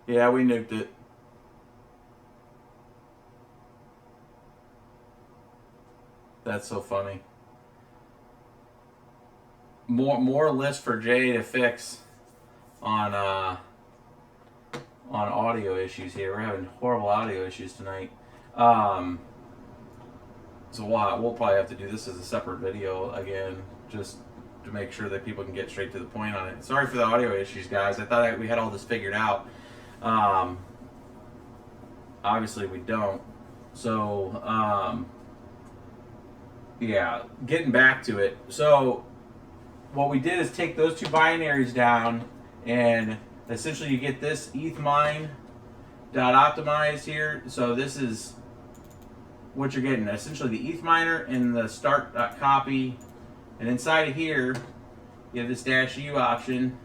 Yeah, we nuked it. That's so funny. More list for Jay to fix on on audio issues here. We're having horrible audio issues tonight. Um, so we'll probably have to do this as a separate video again, just to make sure that people can get straight to the point on it. Sorry for the audio issues, guys. I thought we had all this figured out. Um, Obviously, we don't. So, yeah, getting back to it. So, what we did is take those two binaries down, and essentially you get this ethmine dot optimize here. So this is what you're getting. Essentially the eth miner and the start copy, and inside of here you have this -u option,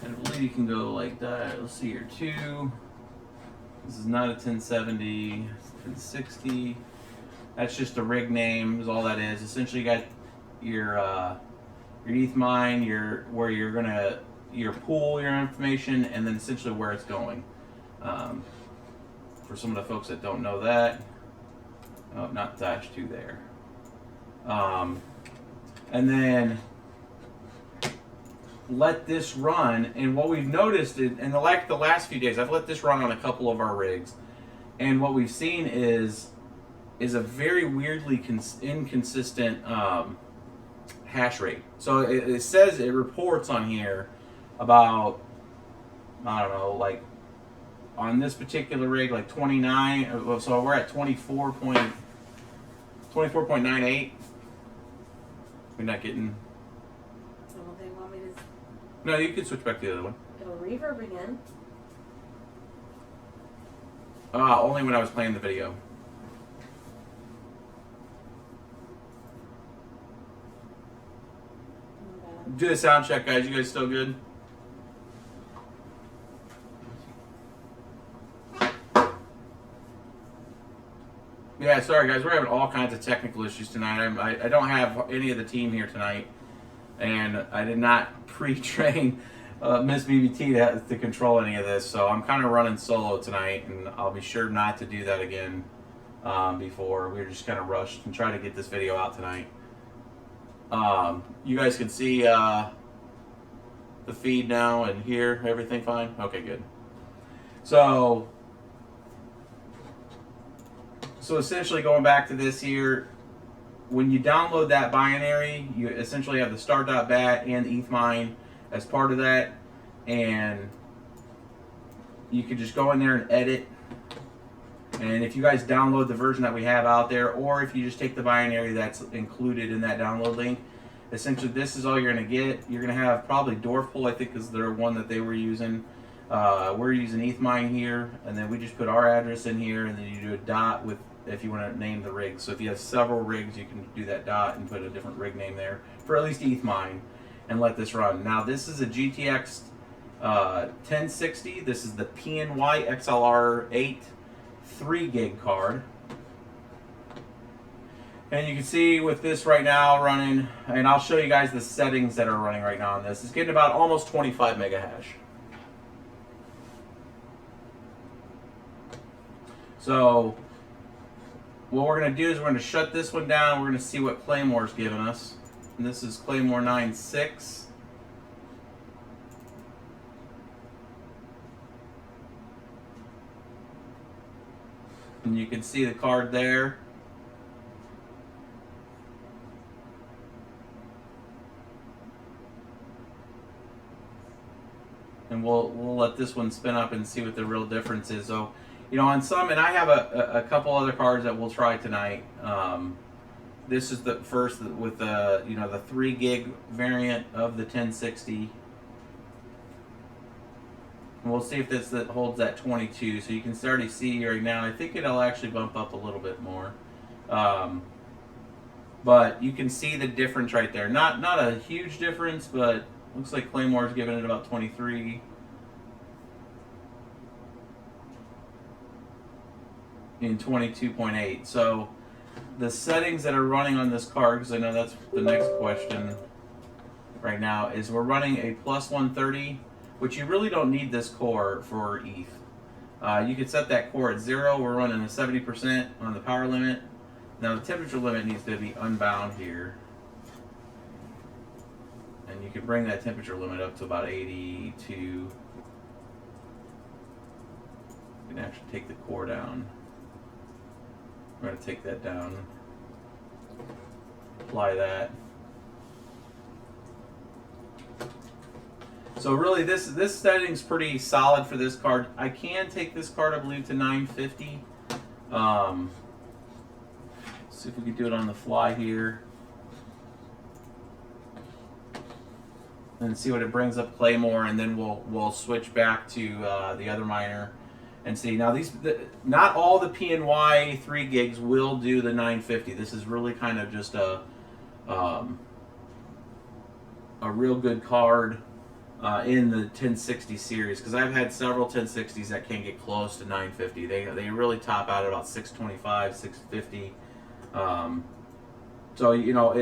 and I believe you can go like that. Let's see here, 2. This is not a 1070, it's 1060. That's just a rig name, is all that is. Essentially you got your eth mine, where you're gonna pool your information, and then essentially where it's going. For some of the folks that don't know that, oh, not -2 there. And then let this run. And what we've noticed in the last few days, I've let this run on a couple of our rigs, and what we've seen is a very weirdly inconsistent hash rate. So it says, it reports on here about, I don't know, like on this particular rig, like 29. So we're at 24.98. We're not getting. So they want me to. No, you can switch back to the other one. It'll reverb again. Only when I was playing the video. Do the sound check, guys. You guys still good? Yeah, sorry guys, we're having all kinds of technical issues tonight. I don't have any of the team here tonight, and I did not pre-train Miss BBT to control any of this, so I'm kind of running solo tonight, and I'll be sure not to do that again before. We're just kind of rushed and try to get this video out tonight. You guys can see the feed now and hear everything fine? Okay, good. So essentially, going back to this here, when you download that binary, you essentially have the start.bat and ethmine as part of that, and you can just go in there and edit. And if you guys download the version that we have out there, or if you just take the binary that's included in that download link, essentially this is all you're going to get. You're going to have probably Dwarfpool, I think is their one that they were using. We're using ethmine here, and then we just put our address in here, and then you do a dot with, if you want to name the rig. So if you have several rigs, you can do that dot and put a different rig name there for at least ethmine, and let this run. Now this is a GTX 1060. This is the PNY XLR8 3 gig card. And you can see with this right now running, and I'll show you guys the settings that are running right now on this. It's getting about almost 25 mega hash. So what we're going to do is we're going to shut this one down. We're going to see what Claymore's giving us. And this is Claymore 9.6. And you can see the card there. And we'll let this one spin up and see what the real difference is. So, you know, on some, and I have a couple other cards that we'll try tonight. This is the first with the, you know, the 3 gig variant of the 1060. And we'll see if this holds that 22. So you can already see right now. I think it'll actually bump up a little bit more. But you can see the difference right there. Not a huge difference, but looks like Claymore's giving it about 23. In 22.8. So the settings that are running on this card, because I know that's the next question right now, is we're running a +130, which you really don't need this core for ETH. You can set that core at 0. We're running a 70% on the power limit. Now the temperature limit needs to be unbound here. And you can bring that temperature limit up to about 82. You can actually take the core down. We're going to take that down. Apply that. So really this setting's pretty solid for this card. I can take this card, I believe, to 950. See if we can do it on the fly here. And see what it brings up Claymore, and then we'll switch back to the other miner and see. Now not all the PNY 3 gigs will do the 950. This is really kind of just a real good card in the 1060 series, because I've had several 1060s that can get close to 950. They really top out at about 625, 650. So you know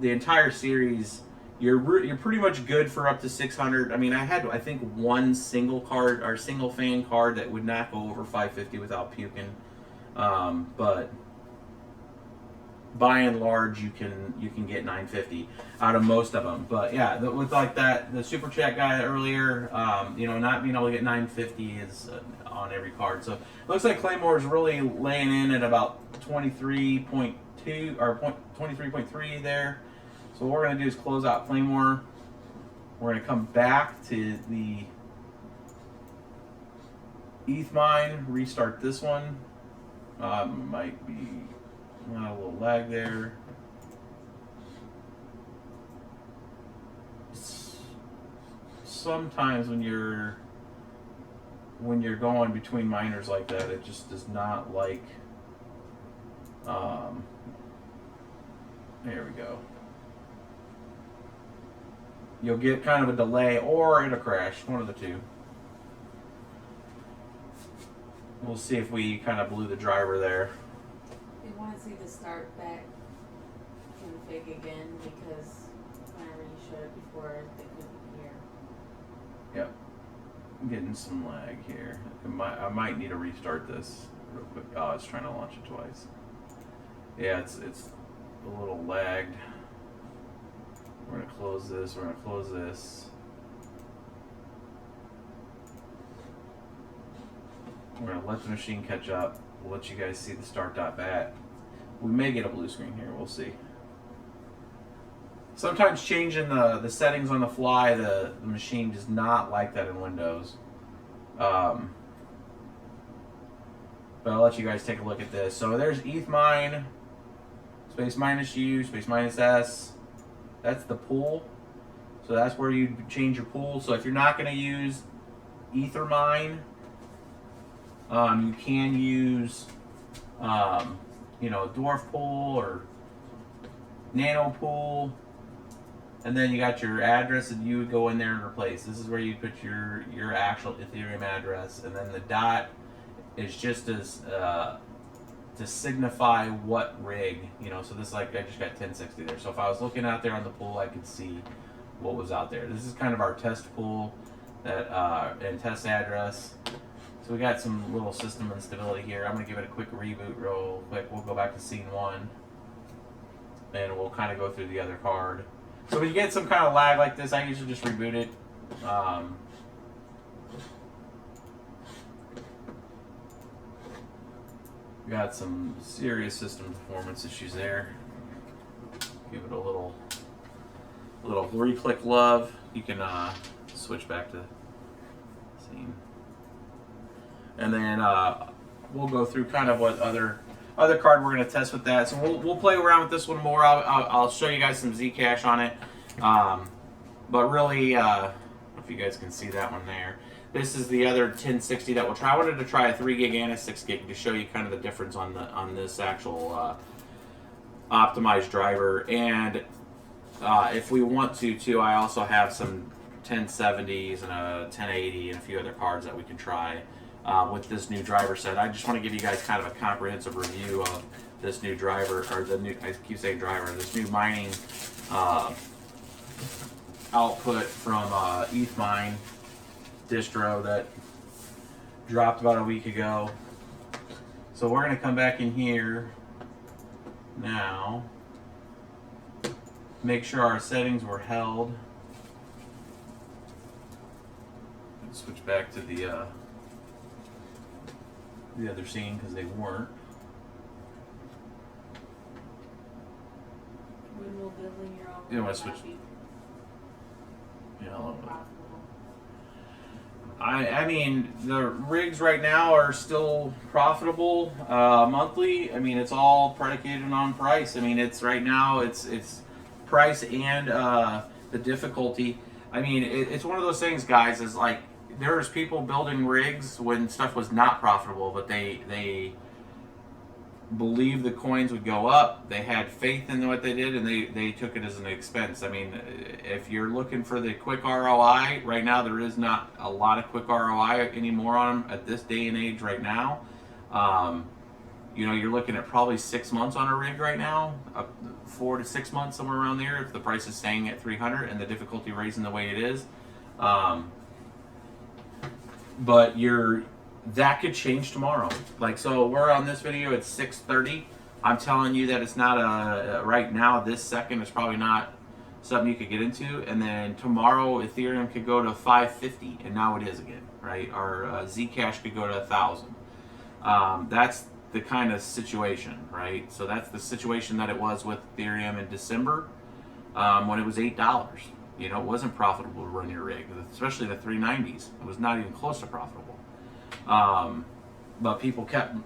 the entire series. You're pretty much good for up to 600. I mean, I think one single card or single fan card that would not go over 550 without puking. But by and large, you can get 950 out of most of them. But yeah, with like that, the super chat guy earlier, not being able to get 950 is on every card. So it looks like Claymore is really laying in at about 23.2 or 23.3 there. So what we're going to do is close out Claymore. We're going to come back to the ETH mine, restart this one. Might be a little lag there. Sometimes when you're going between miners like that, it just does not like. There we go. You'll get kind of a delay, or it'll crash, one of the two. We'll see if we kind of blew the driver there. We want to see the start back config again, because whenever you showed it before, they couldn't hear. Yep. I'm getting some lag here. I might need to restart this real quick. Oh, it's trying to launch it twice. Yeah, it's a little lagged. We're going to close this. We're going to close this. We're going to let the machine catch up. We'll let you guys see the start.bat. We may get a blue screen here. We'll see. Sometimes changing the settings on the fly, the machine does not like that in Windows. But I'll let you guys take a look at this. So there's ETH mine, space minus U, space minus S. That's the pool. So that's where you change your pool. So if you're not going to use Ethermine, you can use, Dwarf pool or Nano pool. And then you got your address that you would go in there and replace. This is where you put your actual Ethereum address. And then the dot is just as to signify what rig, so this, like, I just got 1060 there. So if I was looking out there on the pool, I could see what was out there. This is kind of our test pool and test address. So we got some little system instability here. I'm going to give it a quick reboot real quick. We'll go back to scene 1. And we'll kind of go through the other card. So when you get some kind of lag like this, I usually just reboot it. We got some serious system performance issues there. Give it a little re-click love. You can switch back to scene, and then we'll go through kind of what other card we're going to test with that. So we'll play around with this one more. I'll show you guys some Zcash on it, but really, if you guys can see that one there. This is the other 1060 that we'll try. I wanted to try a 3 gig and a 6 gig to show you kind of the difference on this actual optimized driver. And if we want to too, I also have some 1070s and a 1080 and a few other cards that we can try with this new driver set. I just want to give you guys kind of a comprehensive review of this new driver, or I keep saying driver, this new mining output from ETH Mine distro that dropped about a week ago. So we're going to come back in here now, make sure our settings were held. Switch back to the other scene because they weren't. When will building your own You want to switch? be Yeah. profitable? I mean, the rigs right now are still profitable monthly. I mean, it's all predicated on price. I mean, it's right now it's price and the difficulty. I mean, it's one of those things, guys. Is like there's people building rigs when stuff was not profitable, but they believed the coins would go up. They had faith in what they did, and they took it as an expense. I mean, if you're looking for the quick ROI, right now there is not a lot of quick ROI anymore on them at this day and age right now. You know, you're looking at probably 6 months on a rig right now, 4 to 6 months, somewhere around there, if the price is staying at 300 and the difficulty raising the way it is. But that could change tomorrow. Like, so we're on this video at 6:30. I'm telling you that it's not right now, this second, it's probably not something you could get into. And then tomorrow, Ethereum could go to 550, and now it is again, right? Our Zcash could go to 1,000. That's the kind of situation, right? So that's the situation that it was with Ethereum in December when it was $8. You know, it wasn't profitable to run your rig, especially the 390s. It was not even close to profitable. But people kept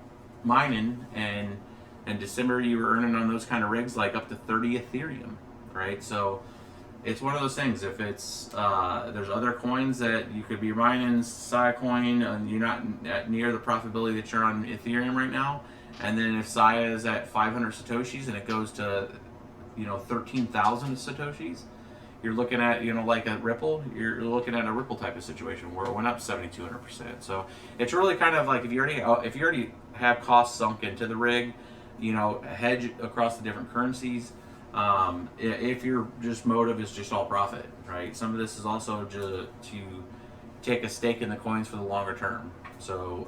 mining, and in December you were earning on those kind of rigs like up to 30 Ethereum, right? So it's one of those things. If it's there's other coins that you could be mining, Sia coin, and you're not near the profitability that you're on Ethereum right now. And then if Sia is at 500 satoshis and it goes to 13,000 satoshis, you're looking at, like a Ripple, you're looking at a Ripple type of situation where it went up 7,200%. So it's really kind of like if you already have costs sunk into the rig, hedge across the different currencies. If your just motive is just all profit, right? Some of this is also to take a stake in the coins for the longer term. So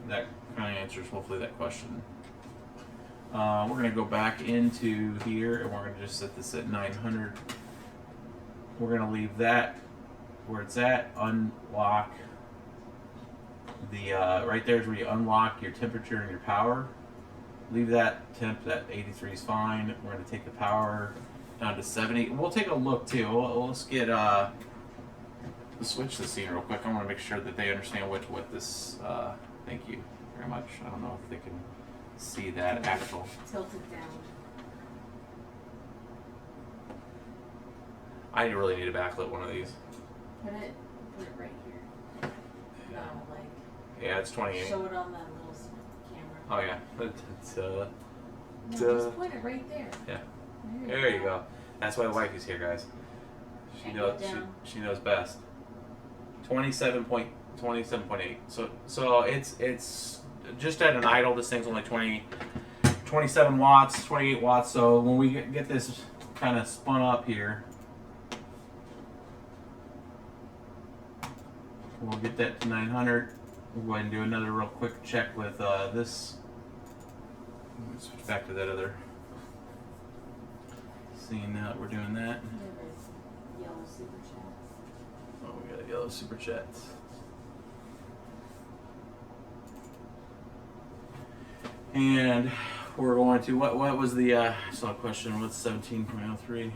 that kind of answers hopefully that question. We're going to go back into here, and we're going to just set this at 900. We're going to leave that where it's at. Unlock the right there is where you unlock your temperature and your power. Leave that temp at 83 is fine. We're going to take the power down to 70. We'll take a look too. Let's get let's switch the scene real quick. I want to make sure that they understand what this. Thank you very much. I don't know if they can see that actual. Tilt it down. I really need to backlit one of these. Put it right here. No, like. Yeah, it's 28. Show it on that little camera. Oh yeah, it's No, just point it right there. Yeah. There you go. That's why the wife is here, guys. She knows. She knows best. 27.8. So it's just at an idle. This thing's only 27 watts, 28 watts. So when we get this kind of spun up here, we'll get that to 900. We'll go ahead and do another real quick check with this. Let's switch back to that other. Seeing that we're doing that. Yellow super chat. Oh, we got a yellow super chat. And we're going to what was the I saw a question. What's 17.03?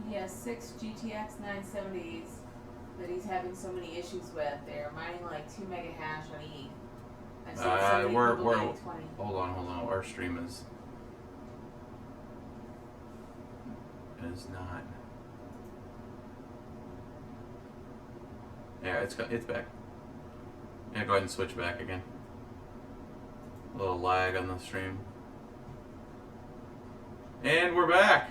He has 6 GTX 970s that he's having so many issues with. They're mining like 2 mega hash on ETH. I've seen so many we're people getting 20. Hold on. Our stream is not. Yeah, it's back. Yeah, go ahead and switch back again. A little lag on the stream. And we're back.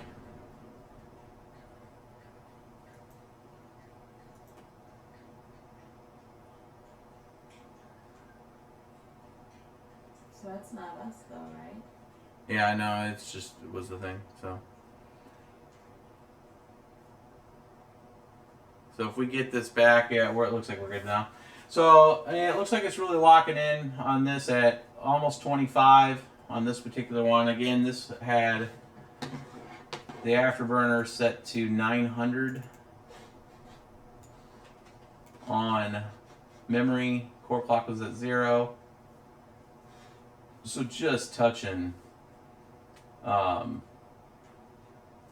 So that's not us though, right? Yeah, I know. It was the thing. So So if we get this back, yeah, where it looks like we're good now. So yeah, it looks like it's really locking in on this at almost 25 on this particular one. Again, this had the afterburner set to 900 on memory. Core clock was at 0. So just touching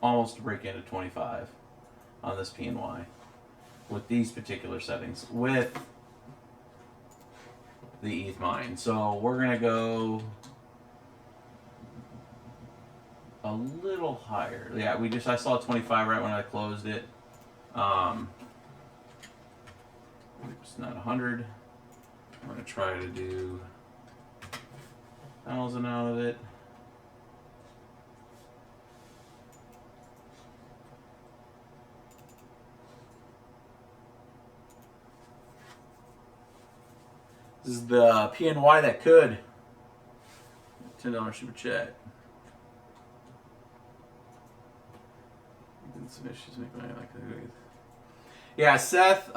almost to break into 25 on this PNY with these particular settings with the ETH mine. So we're gonna go a little higher. Yeah, I saw 25 right when I closed it. It's not 100. I'm gonna try to do 1,000 out of it. This is the PNY that could. $10 super chat. Some issues make my like. Yeah, Seth,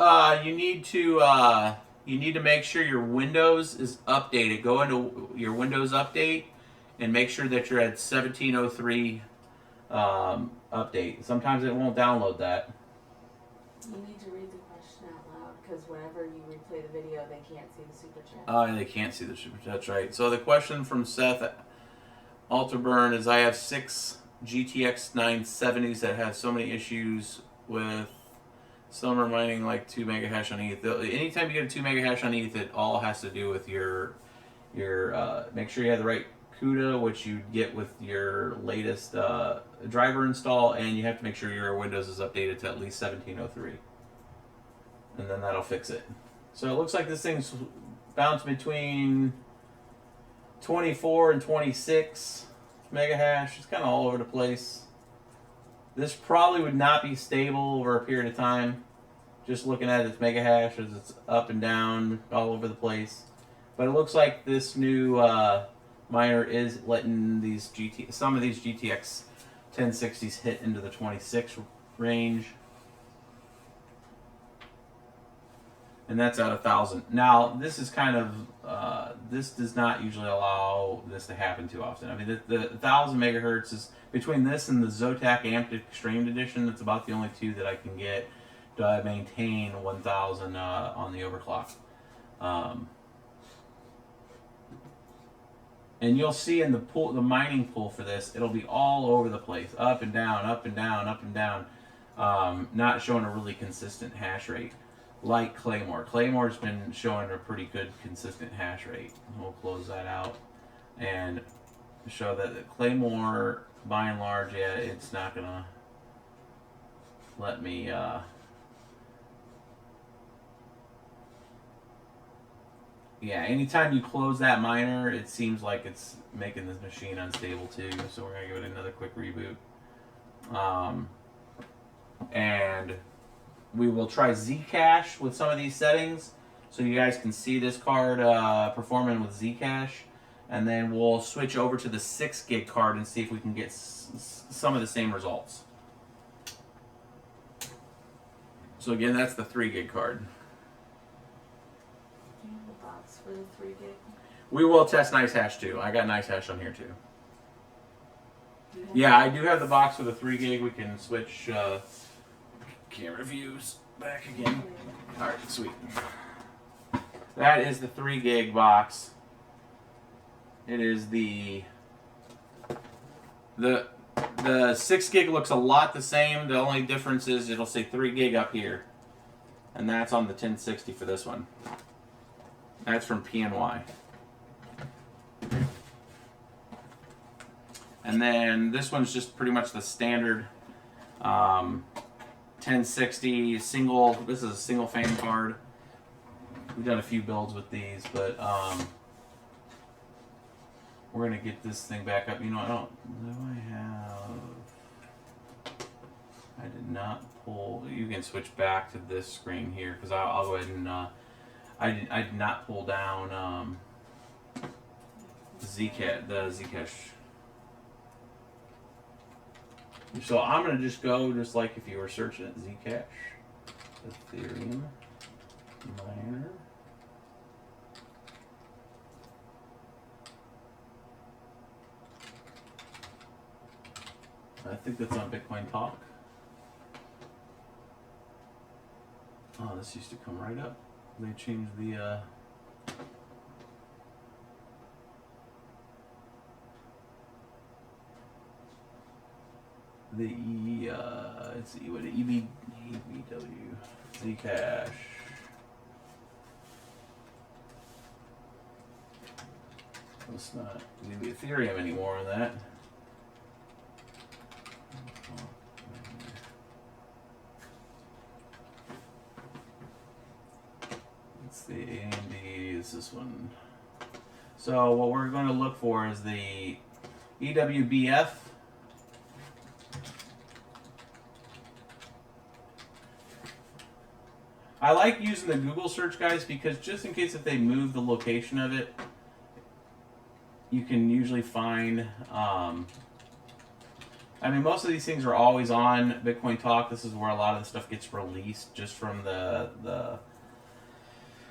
you need to make sure your Windows is updated. Go into your Windows update and make sure that you're at 1703 update. Sometimes it won't download that. You need to read the question out loud because whenever you replay the video, they can't see the super chat. Oh, they can't see the super chat. That's right. So the question from Seth Alterburn is: I have 6 GTX 970s that have so many issues with some are mining like 2 mega hash on ETH. Anytime you get a 2 mega hash on ETH, it all has to do with your make sure you have the right CUDA, which you get with your latest driver install, and you have to make sure your Windows is updated to at least 1703, and then that'll fix it. So it looks like this thing's bounced between 24 and 26 mega hash. It's kind of all over the place. This probably would not be stable over a period of time. Just looking at its mega hash as it's up and down all over the place. But it looks like this new miner is letting these some of these GTX 1060s hit into the 26 range. And that's at 1,000. Now, this is kind of, this does not usually allow this to happen too often. I mean, the 1,000 megahertz is, between this and the Zotac Amped Extreme Edition, that's about the only two that I can get to maintain 1,000 on the overclock. And you'll see in the pool, the mining pool for this, it'll be all over the place, up and down, up and down, up and down, not showing a really consistent hash rate. Like Claymore. Claymore's been showing a pretty good consistent hash rate. We'll close that out and show that the Claymore, by and large, yeah, it's not gonna let me yeah, anytime you close that miner, it seems like it's making this machine unstable too. So we're gonna give it another quick reboot. And we will try Zcash with some of these settings, so you guys can see this card performing with Zcash, and then we'll switch over to the 6 gig card and see if we can get some of the same results. So again, that's the 3 gig card. Do you have a box for the 3 gig? We will test NiceHash too. I got NiceHash on here too. Yeah, I do have the box for the 3 gig. We can switch camera views back again. All right, sweet. That is the 3 gig box. It is the 6 gig looks a lot the same. The only difference is it'll say 3 gig up here, and that's on the 1060 for this one. That's from PNY. And then this one's just pretty much the standard 1060 single. This is a single fan card. We've done a few builds with these, but we're gonna get this thing back up. You know, I did not pull. You can switch back to this screen here because I'll go ahead and I did not pull down the Zcash. So I'm gonna just go just like if you were searching at Zcash. Ethereum miner. I think that's on Bitcoin Talk. Oh, this used to come right up. They changed the let's see what EBW Zcash. It's not going to be Ethereum anymore on that. Let's see, AMD is this one. So what we're going to look for is the EWBF. I like using the Google search, guys, because just in case if they move the location of it, you can usually find, I mean, most of these things are always on Bitcoin Talk. This is where a lot of the stuff gets released, just from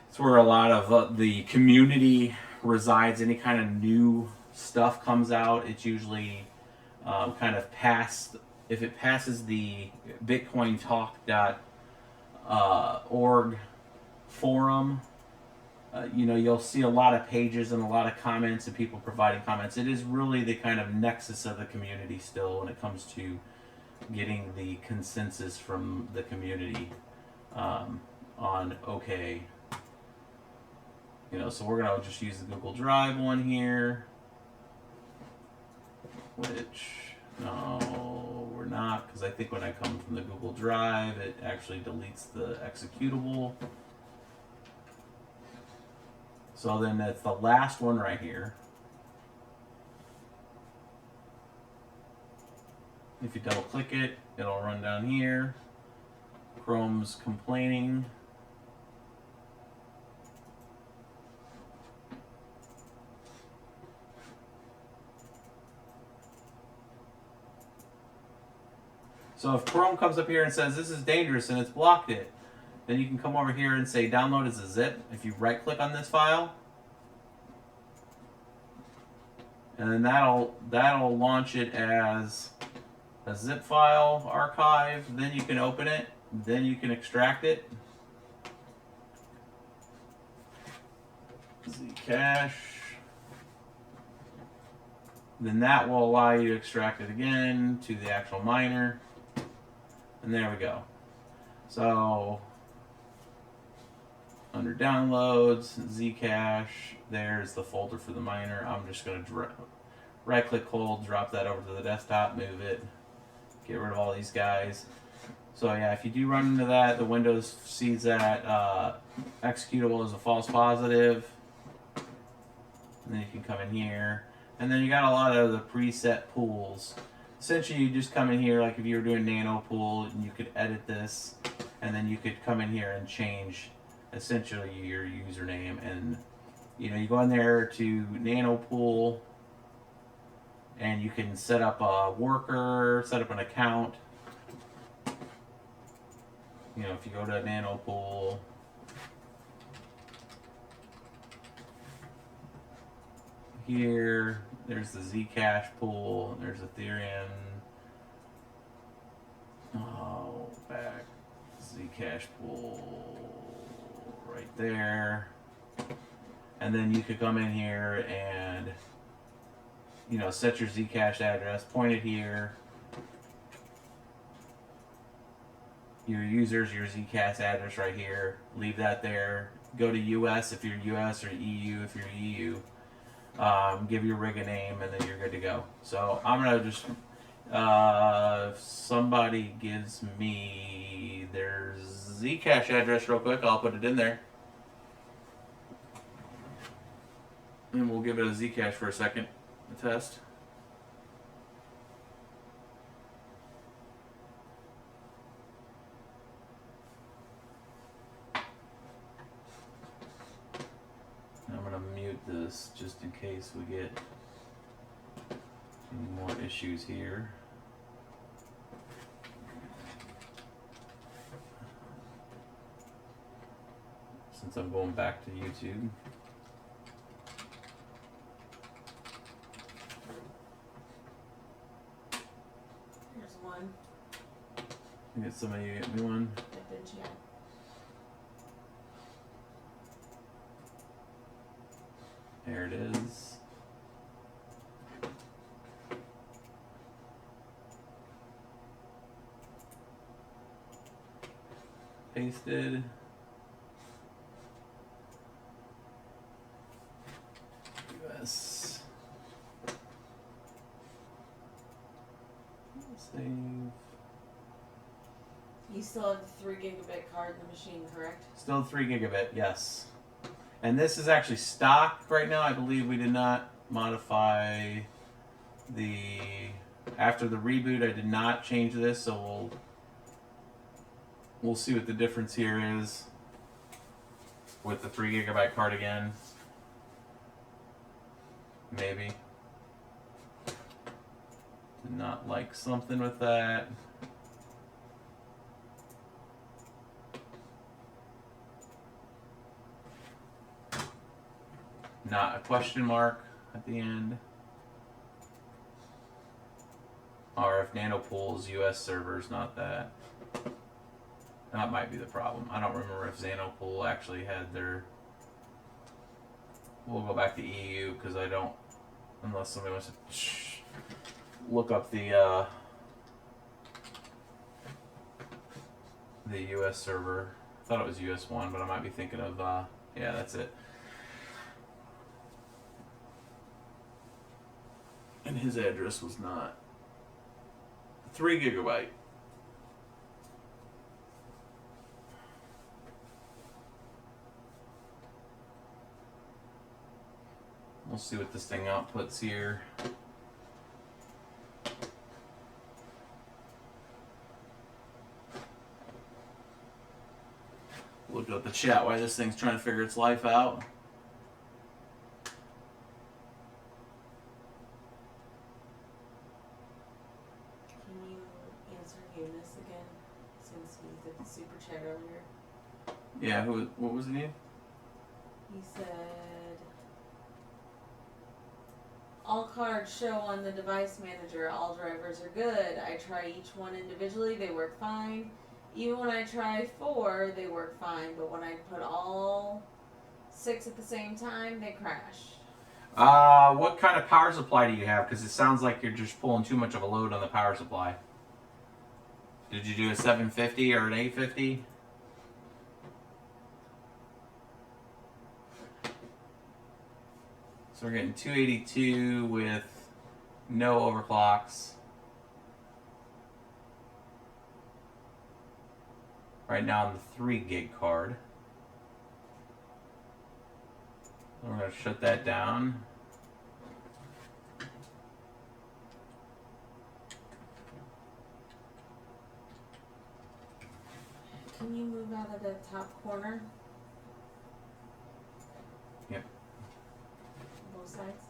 it's where a lot of the community resides. Any kind of new stuff comes out, it's usually kind of past, if it passes the bitcointalk.org forum, you know, you'll see a lot of pages and a lot of comments and people providing comments. It is really the kind of nexus of the community still when it comes to getting the consensus from the community on okay. You know, so we're going to just use the Google Drive one here, which, no, we're not, because I think when I come from the Google Drive, it actually deletes the executable. So then it's the last one right here. If you double click it, it'll run down here. Chrome's complaining. So if Chrome comes up here and says this is dangerous and it's blocked it, then you can come over here and say download as a zip. If you right click on this file, and then that'll launch it as a zip file archive. Then you can open it, then you can extract it. Zcash. Then that will allow you to extract it again to the actual miner. And there we go. So under downloads, Zcash, there's the folder for the miner. I'm just going to right click, hold, drop that over to the desktop, move it, get rid of all these guys. So yeah, if you do run into that, the Windows sees that executable as a false positive. And then you can come in here. And then you got a lot of the preset pools. Essentially, you just come in here, like if you were doing nano pool, you could edit this, and then you could come in here and change essentially your username. And you know, you go in there to nano pool, and you can set up a worker, set up an account. You know, if you go to nano pool, here, there's the Zcash pool, there's Ethereum. Oh, back. Zcash pool right there. And then you could come in here and, you know, set your Zcash address, point it here. Your users, your Zcash address right here, leave that there. Go to US if you're US or EU if you're EU. Give your rig a name, and then you're good to go. So I'm gonna just, if somebody gives me their Zcash address real quick, I'll put it in there. And we'll give it a Zcash for a second, a test. I'm going to mute this just in case we get any more issues here. since I'm going back to YouTube. Here's one. Get somebody to get me one. That didn't you? There it is. Pasted. US. Save. You still have the 3 gigabit card in the machine, correct? Still 3 gigabit, yes. And this is actually stock right now. I believe we did not modify the... After the reboot, I did not change this, so we'll see what the difference here is with the 3 gigabyte card again. Maybe. Did not like something with that. Not a question mark at the end. Or if Nanopool's US servers, not that. That might be the problem. I don't remember if Nanopool actually had their... We'll go back to EU because I don't... Unless somebody wants to look up the US server. I thought it was US 1, but I might be thinking of... yeah, that's it. And his address was not 3 gigabyte. We'll see what this thing outputs here. Look at the chat while this thing's trying to figure its life out. Super chat earlier. Yeah, what was the name? He said, all cards show on the device manager. All drivers are good. I try each one individually. They work fine. Even when I try 4, they work fine. But when I put all 6 at the same time, they crash. What kind of power supply do you have? Because it sounds like you're just pulling too much of a load on the power supply. Did you do a 750 or an 850? So we're getting 282 with no overclocks. Right now on the 3 gig card. We're going to shut that down. Can you move out of the top corner? Yep. Both sides?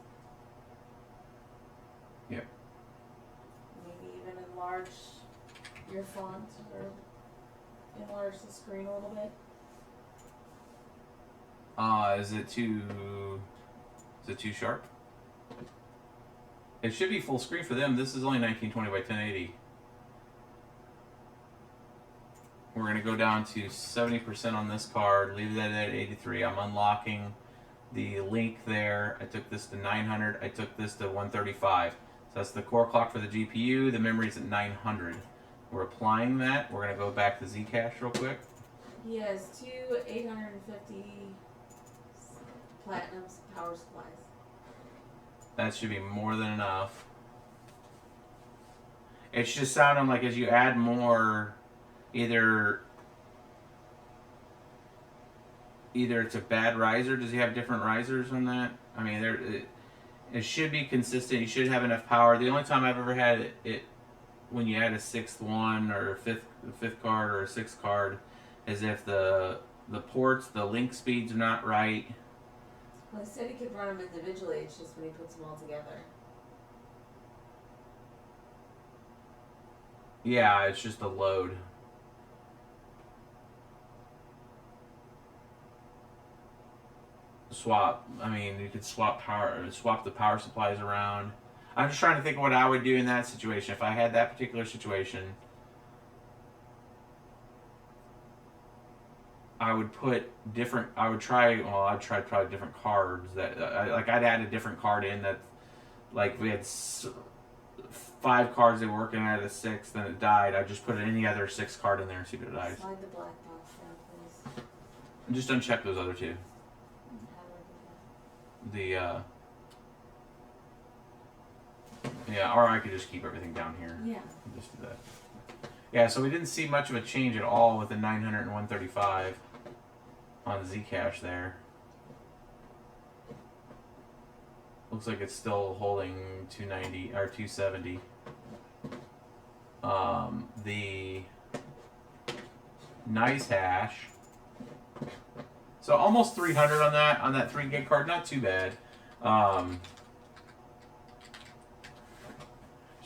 Yep. Maybe even enlarge your font or enlarge the screen a little bit. Is it too sharp? It should be full screen for them. This is only 1920 by 1080. We're going to go down to 70% on this card, leave that at 83. I'm unlocking the link there. I took this to 900. I took this to 135. So that's the core clock for the GPU. The memory's at 900. We're applying that. We're going to go back to Zcash real quick. He has 2 850 platinum power supplies. That should be more than enough. It's just sounding like as you add more, either it's a bad riser. Does he have different risers on that? I mean, it should be consistent. You should have enough power. The only time I've ever had it when you add a 6th one or a fifth card or a 6th card is if the ports, the link speeds are not right. Well, he said he could run them individually. It's just when he puts them all together. Yeah, it's just a load. swap. I mean, you could swap the power supplies around. I'm just trying to think of what I would do in that situation if I had that particular situation. I would put different. I would try. Well, I'd try probably different cards that like. I'd add a different card in that, like we had 5 cards that were working out of the 6, then it died. I just put any other 6 card in there and see if it dies. Slide the black box down, please. And just uncheck those other 2. How do I do that? Yeah, or I could just keep everything down here. Yeah. Just do that. Yeah, so we didn't see much of a change at all with the 900 and 135 on Zcash there. Looks like it's still holding 290 or 270. The nice hash. So almost 300 on that 3 gig card, not too bad. So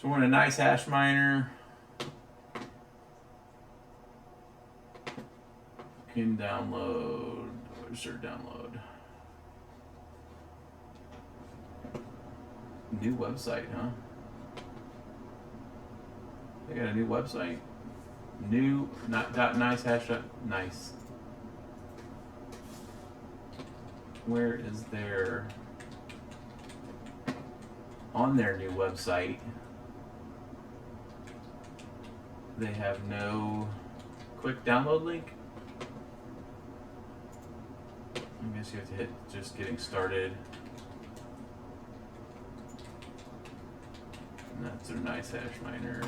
we're in a nice hash miner. Can download. Where's your download? New website, huh? They got a new website. New not dot nice hash dot nice. Where is their on their new website? They have no quick download link. I guess you have to hit just getting started. And that's their nice hash miner.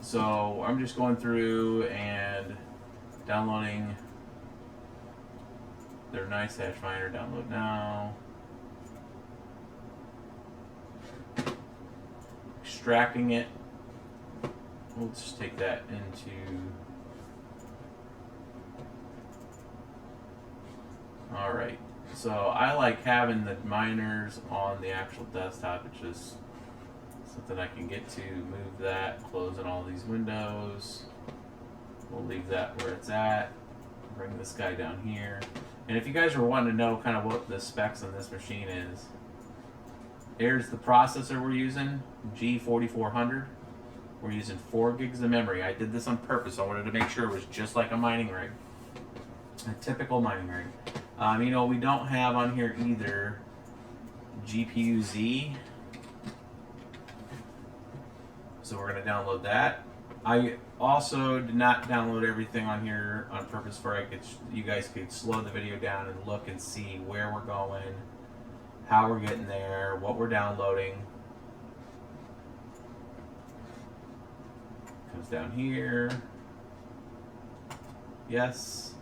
So I'm just going through and downloading their nice hash miner. Download now. Extracting it. We'll just take that into. All right. So I like having the miners on the actual desktop. It's just something I can get to. Move that, closing all these windows. We'll leave that where it's at. Bring this guy down here. And if you guys are wanting to know kind of what the specs on this machine is, here's the processor we're using, G4400. We're using 4 gigs of memory. I did this on purpose. I wanted to make sure it was just like a mining rig. A typical mining rig. You know, we don't have on here either GPU Z. So we're going to download that. I also did not download everything on here on purpose for you guys could slow the video down and look and see where we're going, how we're getting there, what we're downloading. Comes down here. Yes.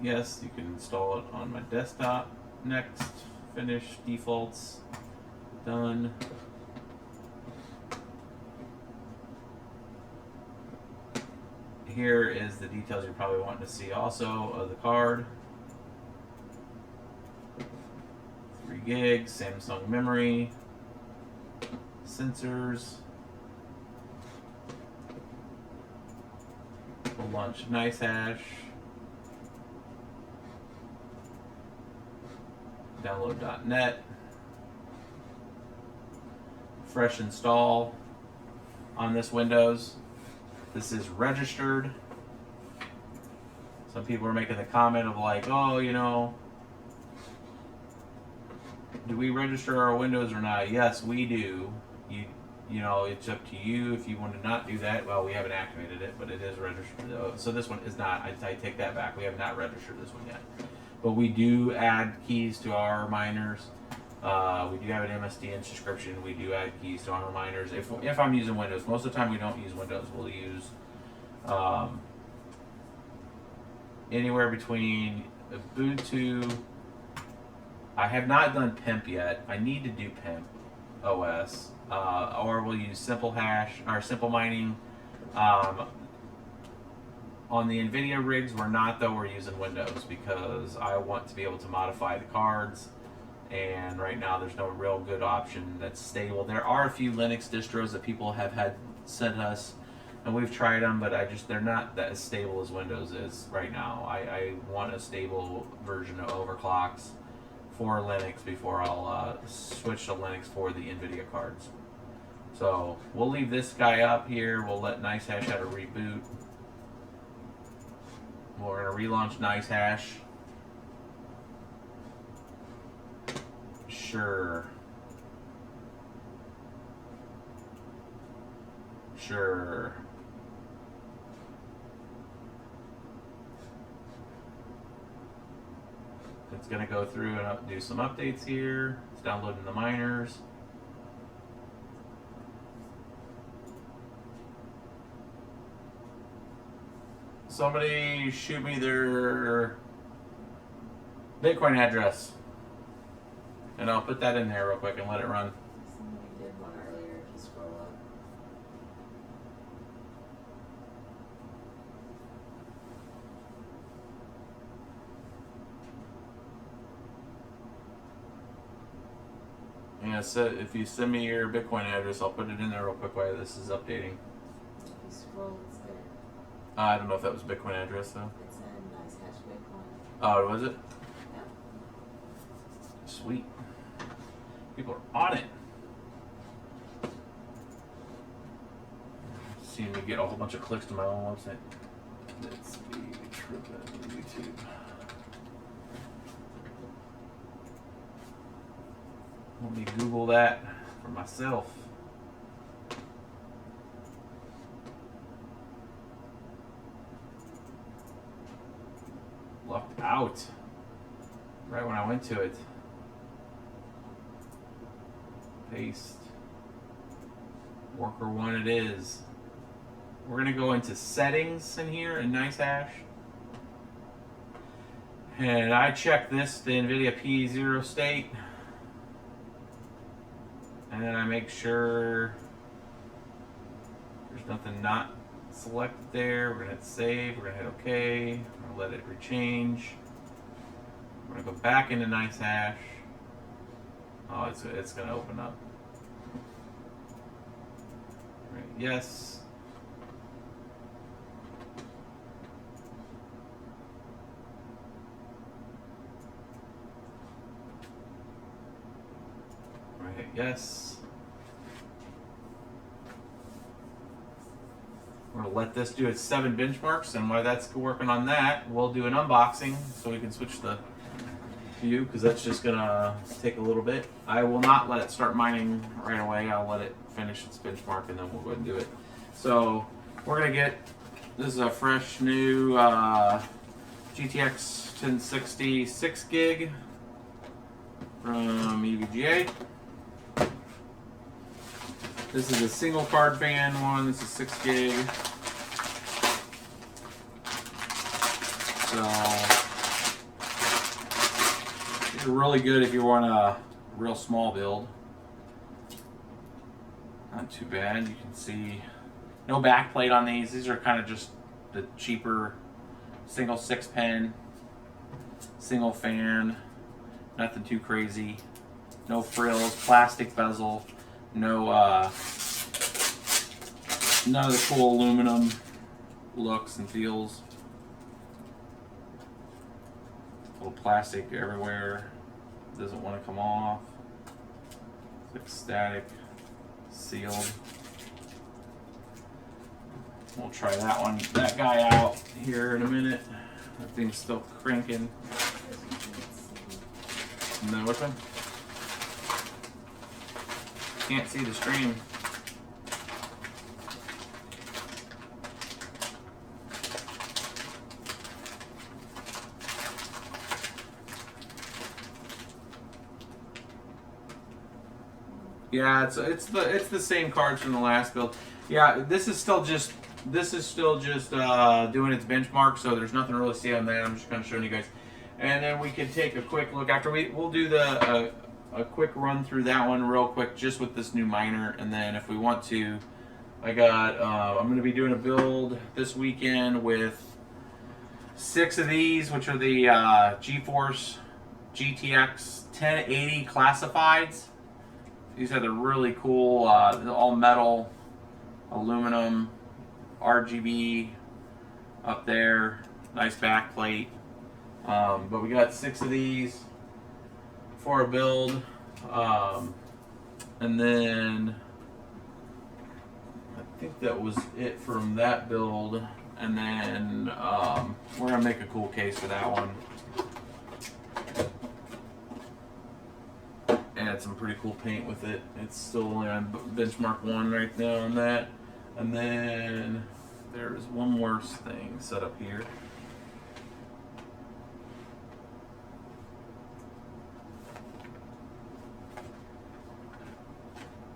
Yes, you can install it on my desktop. Next. Finish. Defaults. Done. Here is the details you're probably wanting to see also of the card. 3 gigs, Samsung memory, sensors. We'll launch nice hash. Download.net. Fresh install on this Windows. This is registered. Some people are making the comment of like, oh, you know, do we register our Windows or not? Yes, we do. You know, it's up to you if you want to not do that. Well, we haven't activated it, but it is registered. So this one is not. I take that back. We have not registered this one yet. But we do add keys to our miners. We do have an MSDN subscription. We do add keys to our miners. If I'm using Windows, most of the time we don't use Windows. We'll use anywhere between Ubuntu. I have not done Pimp yet. I need to do Pimp OS, or we'll use Simple Hash or Simple Mining. On the NVIDIA rigs, we're not though. We're using Windows because I want to be able to modify the cards. And right now there's no real good option that's stable. There are a few Linux distros that people have had sent us and we've tried them, but they're not that as stable as Windows is right now. I want a stable version of overclocks for Linux before I'll switch to Linux for the nVidia cards. So we'll leave this guy up here. We'll let NiceHash have a reboot. We're going to relaunch NiceHash. Sure. It's going to go through and do some updates here. It's downloading the miners. Somebody shoot me their Bitcoin address. And I'll put that in there real quick and let it run. Somebody did one earlier. If you scroll up. Yeah, so if you send me your Bitcoin address, I'll put it in there real quick while this is updating. If you scroll, it's there. I don't know if that was Bitcoin address though. It's a NiceHash Bitcoin. Oh, was it? Yep. Sweet. People are on it. See me get a whole bunch of clicks to my own website. Let's be tripping YouTube. Let me Google that for myself. Locked out. Right when I went to it. Paste. Worker 1 it is. We're going to go into settings in here in NiceHash. And I check this, the NVIDIA P0 state. And then I make sure there's nothing not selected there. We're going to hit save. We're going to hit OK. We're going to let it rechange. We're going to go back into NiceHash. Oh, it's going to open up. Right, yes. Right, yes. We're going to let this do its 7 benchmarks, and while that's working on that, we'll do an unboxing so we can switch the view, because that's just going to take a little bit. I will not let it start mining right away. I'll let it finish its benchmark, and then we'll go ahead and do it. So we're going to get, this is a fresh new GTX 1060 6 gig from EVGA. This is a single card fan one. This is 6 gig. So these are really good if you want a real small build. Not too bad. You can see no backplate on these. These are kind of just the cheaper single 6-pin, single fan. Nothing too crazy. No frills, plastic bezel. No, none of the cool aluminum looks and feels. Little plastic everywhere. Doesn't want to come off. It's like static, sealed. We'll try that guy out here in a minute. That thing's still cranking. No, which one? Can't see the stream. Yeah, it's the same cards from the last build. Yeah, this is still just doing its benchmark, so there's nothing really to see on that. I'm just kind of showing you guys, and then we can take a quick look after we'll do the. A quick run through that one real quick just with this new miner, and then if we want to, I'm going to be doing a build this weekend with 6 of these, which are the GeForce GTX 1080 classifieds. These are the really cool all metal, aluminum, RGB up there, nice back plate. But we got 6 of these for a build. And then I think that was it from that build. And then we're gonna make a cool case for that one. Add some pretty cool paint with it. It's still only on benchmark 1 right now on that. And then there's one more thing set up here.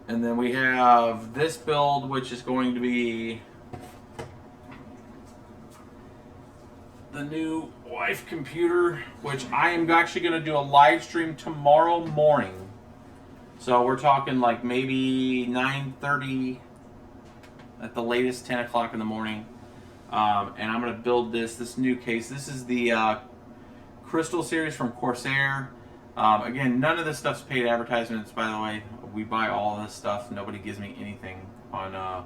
And then we have this build, which is going to be the new wife computer, which I am actually going to do a live stream tomorrow morning. So we're talking like maybe 9:30 at the latest, 10 o'clock in the morning. And I'm going to build this new case. This is the Crystal series from Corsair. Again, none of this stuff's paid advertisements, by the way. We buy all this stuff. Nobody gives me anything on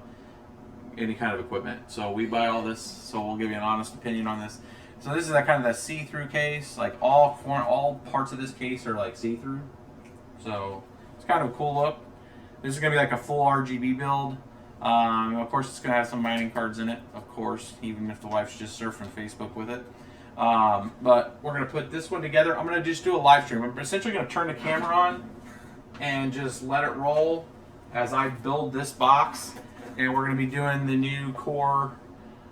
any kind of equipment. So we buy all this, so we'll give you an honest opinion on this. So this is that kind of that see-through case. Like all parts of this case are like see-through. So it's kind of a cool look. This is going to be like a full RGB build. Of course, it's going to have some mining cards in it, of course, even if the wife's just surfing Facebook with it. But we're going to put this one together. I'm going to just do a live stream. I'm essentially going to turn the camera on and just let it roll as I build this box. And we're going to be doing the new Core,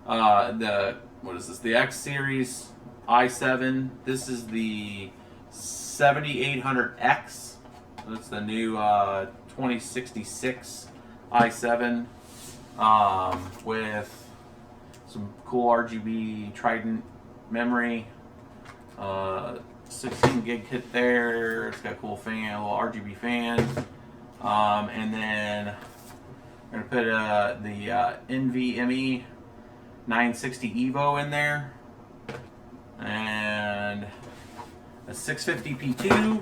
what is this? The X Series i7. This is the 7800X. That's the new 2066 i7 with some cool RGB Trident memory. 16 gig kit there. It's got a cool fan, a little RGB fan. And then we're going to put the NVMe 960 Evo in there. And a 650 P2.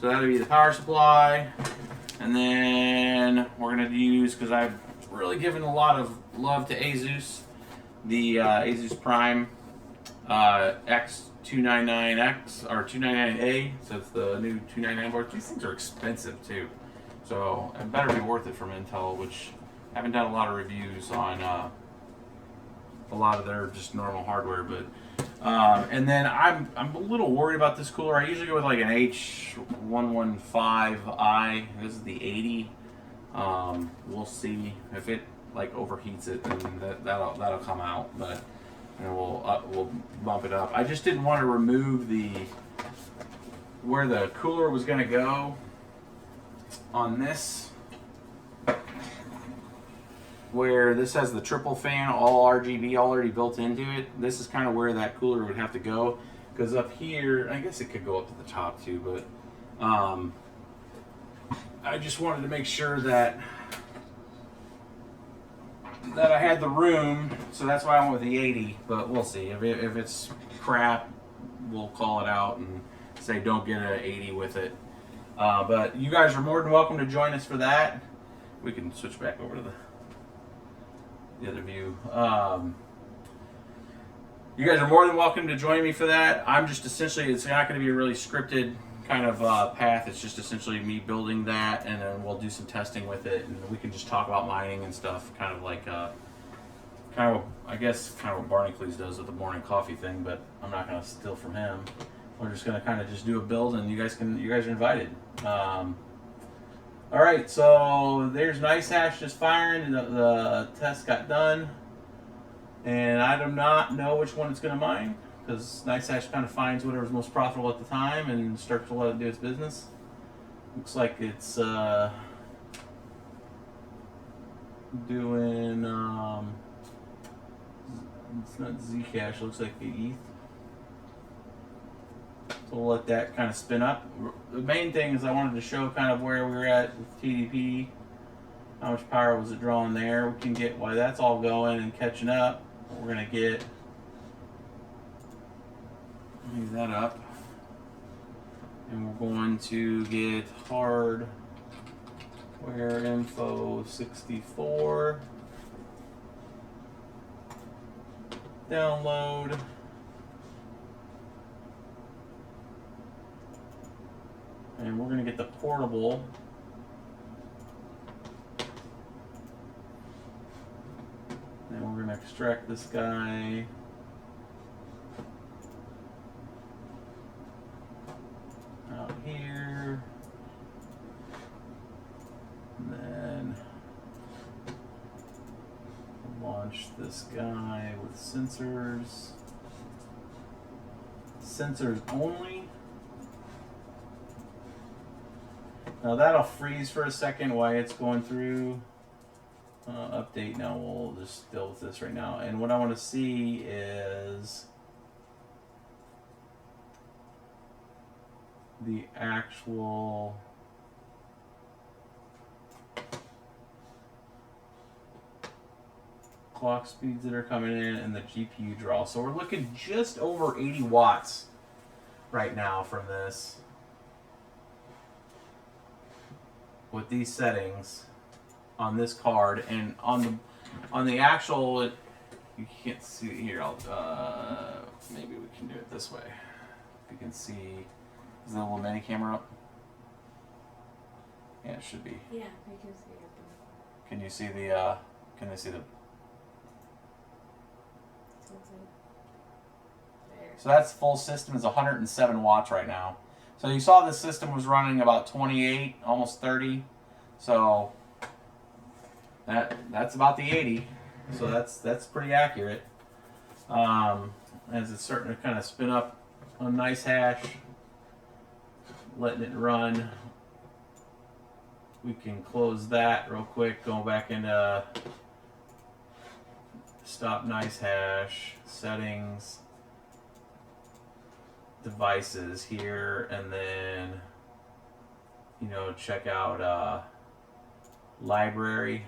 So that'll be the power supply. And then we're going to use, because I've really given a lot of love to Asus, the Asus Prime X299X or 299A. So it's the new 299 board. These things are expensive too. So it better be worth it from Intel, which I haven't done a lot of reviews on a lot of their just normal hardware. But and then I'm a little worried about this cooler. I usually go with like an H115i. This is the 80. We'll see if it like overheats it, then that'll come out. But and we'll bump it up. I just didn't want to remove where the cooler was going to go on this, where this has the triple fan, all RGB already built into it. This is kind of where that cooler would have to go, because up here, I guess it could go up to the top too, but I just wanted to make sure that I had the room, so that's why I went with the 80. But we'll see. If it's crap, we'll call it out and say don't get an 80 with it. But you guys are more than welcome to join us for that. We can switch back over to the other view. You guys are more than welcome to join me for that. I'm just essentially, it's not going to be a really scripted kind of path. It's just essentially me building that, and then we'll do some testing with it, and we can just talk about mining and stuff, kind of like I guess kind of what Barney Cleese does with the morning coffee thing. But I'm not going to steal from him. We're just going to kind of just do a build, and you guys are invited. All right, so there's NiceHash just firing, and the test got done, and I do not know which one it's going to mine, because NiceHash kind of finds whatever's most profitable at the time and starts to let it do its business. Looks like it's doing, it's not Zcash, it looks like the ETH. So we'll let that kind of spin up. The main thing is I wanted to show kind of where we were at with TDP. How much power was it drawing there? We can get, while that's all going and catching up, we're going to get, leave that up. And we're going to get hard Where info 64. Download. And we're going to get the portable. And we're going to extract this guy. Out here. And then launch this guy with sensors. Sensors only. Now that'll freeze for a second while it's going through. Update now, we'll just deal with this right now. And what I want to see is the actual clock speeds that are coming in and the GPU draw. So we're looking just over 80 watts right now from this with these settings on this card. And on the actual, you can't see it here. Maybe we can do it this way. If you can see, is the little mini camera up? Yeah, it should be. Yeah, I can see it. Can you see the? Can they see the? So that's full system is 107 watts right now. So you saw this system was running about 28, almost 30. So that's about the 80. So that's pretty accurate. As it's starting to kind of spin up a nice hash, letting it run. We can close that real quick. Go back into stop nice hash settings, devices here, and then check out library.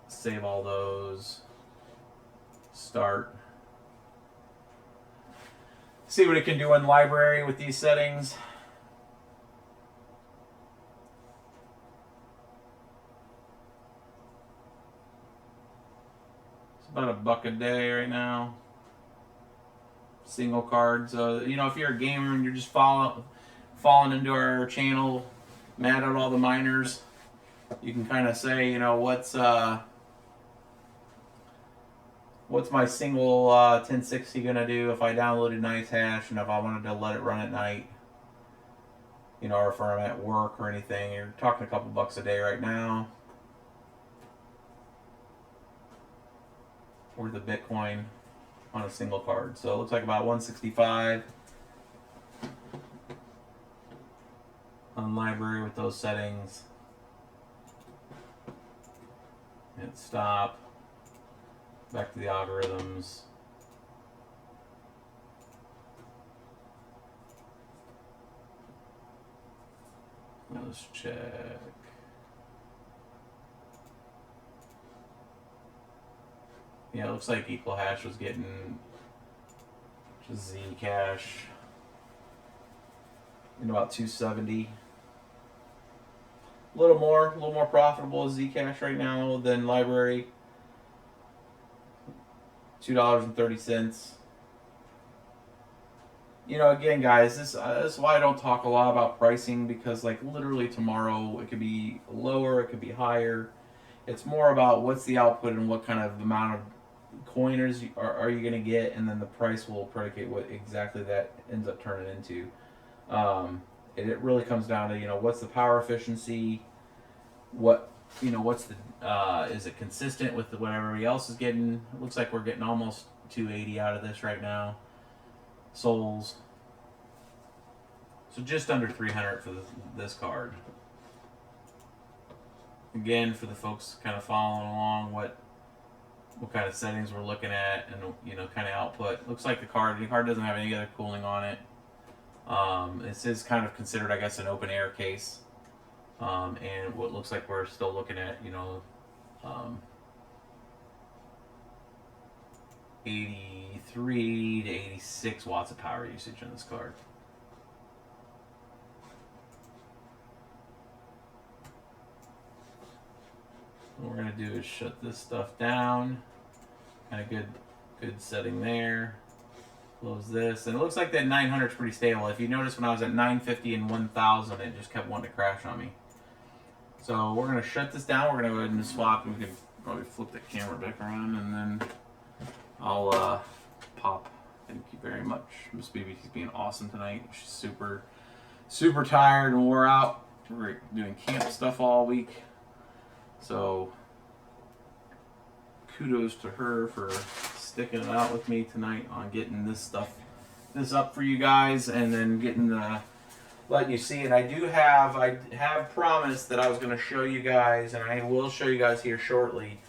Save all those. Start. See what it can do in library with these settings. It's about $1 a day right now. Single cards. If you're a gamer and you're just falling into our channel, mad at all the miners, you can kind of say, what's my single 1060 gonna do if I downloaded nice hash and if I wanted to let it run at night, or if I'm at work or anything. You're talking a couple bucks a day right now. Worth of Bitcoin on a single card. So it looks like about 165 on library with those settings. Hit stop. Back to the algorithms. Let's check. Yeah, it looks like equal hash was getting just Zcash in about 270. A little more profitable as Zcash right now than library. $2.30. Again, guys, this is why I don't talk a lot about pricing, because literally tomorrow it could be lower, it could be higher. It's more about what's the output and what kind of amount of coiners are you going to get, and then the price will predicate what exactly that ends up turning into. It really comes down to what's the power efficiency, what's the is it consistent with what everybody else is getting? It looks like we're getting almost 280 out of this right now. Souls. So just under 300 for this card. Again, for the folks kind of following along what kind of settings we're looking at, and kind of output. Looks like the card doesn't have any other cooling on it. This is kind of considered, I guess, an open air case. And what looks like we're still looking at, 83 to 86 watts of power usage on this card. What we're gonna do is shut this stuff down. Kind of good setting there. Close this, and it looks like that 900 is pretty stable. If you notice, when I was at 950 and 1000, it just kept wanting to crash on me. So we're gonna shut this down. We're gonna go ahead and swap, and we can probably flip the camera back around, and then I'll pop. Thank you very much. Miss BBT's being awesome tonight. She's super tired and wore out. We're doing camp stuff all week, so kudos to her for sticking it out with me tonight on getting this up for you guys, and then letting you see it. I have promised that I was going to show you guys, and I will show you guys here shortly.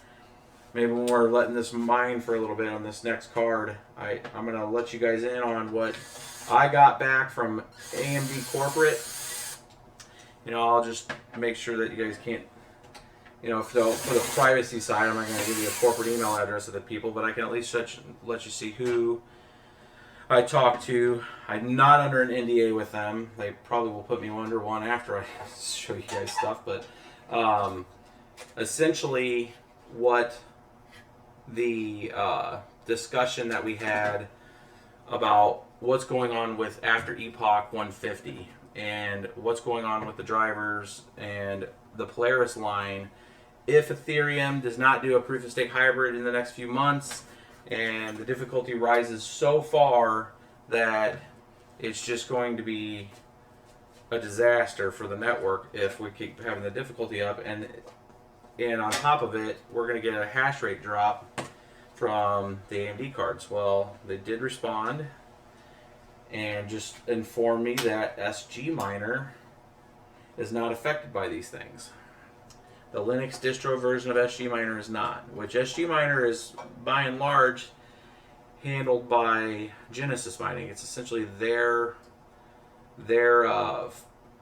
Maybe when we're letting this mine for a little bit on this next card, I'm going to let you guys in on what I got back from AMD corporate. I'll just make sure that you guys can't, for the privacy side, I'm not going to give you a corporate email address of the people, but I can at least let you see who I talked to. I'm not under an NDA with them. They probably will put me under one after I show you guys stuff, but essentially what the discussion that we had about what's going on with after Epoch 150 and what's going on with the drivers and the Polaris line. If Ethereum does not do a proof of stake hybrid in the next few months, and the difficulty rises so far that it's just going to be a disaster for the network if we keep having the difficulty up, and on top of it, we're going to get a hash rate drop from the AMD cards. Well, they did respond and just informed me that SG Miner is not affected by these things. The Linux distro version of SG Miner is not, which SG Miner is by and large handled by Genesis Mining. It's essentially their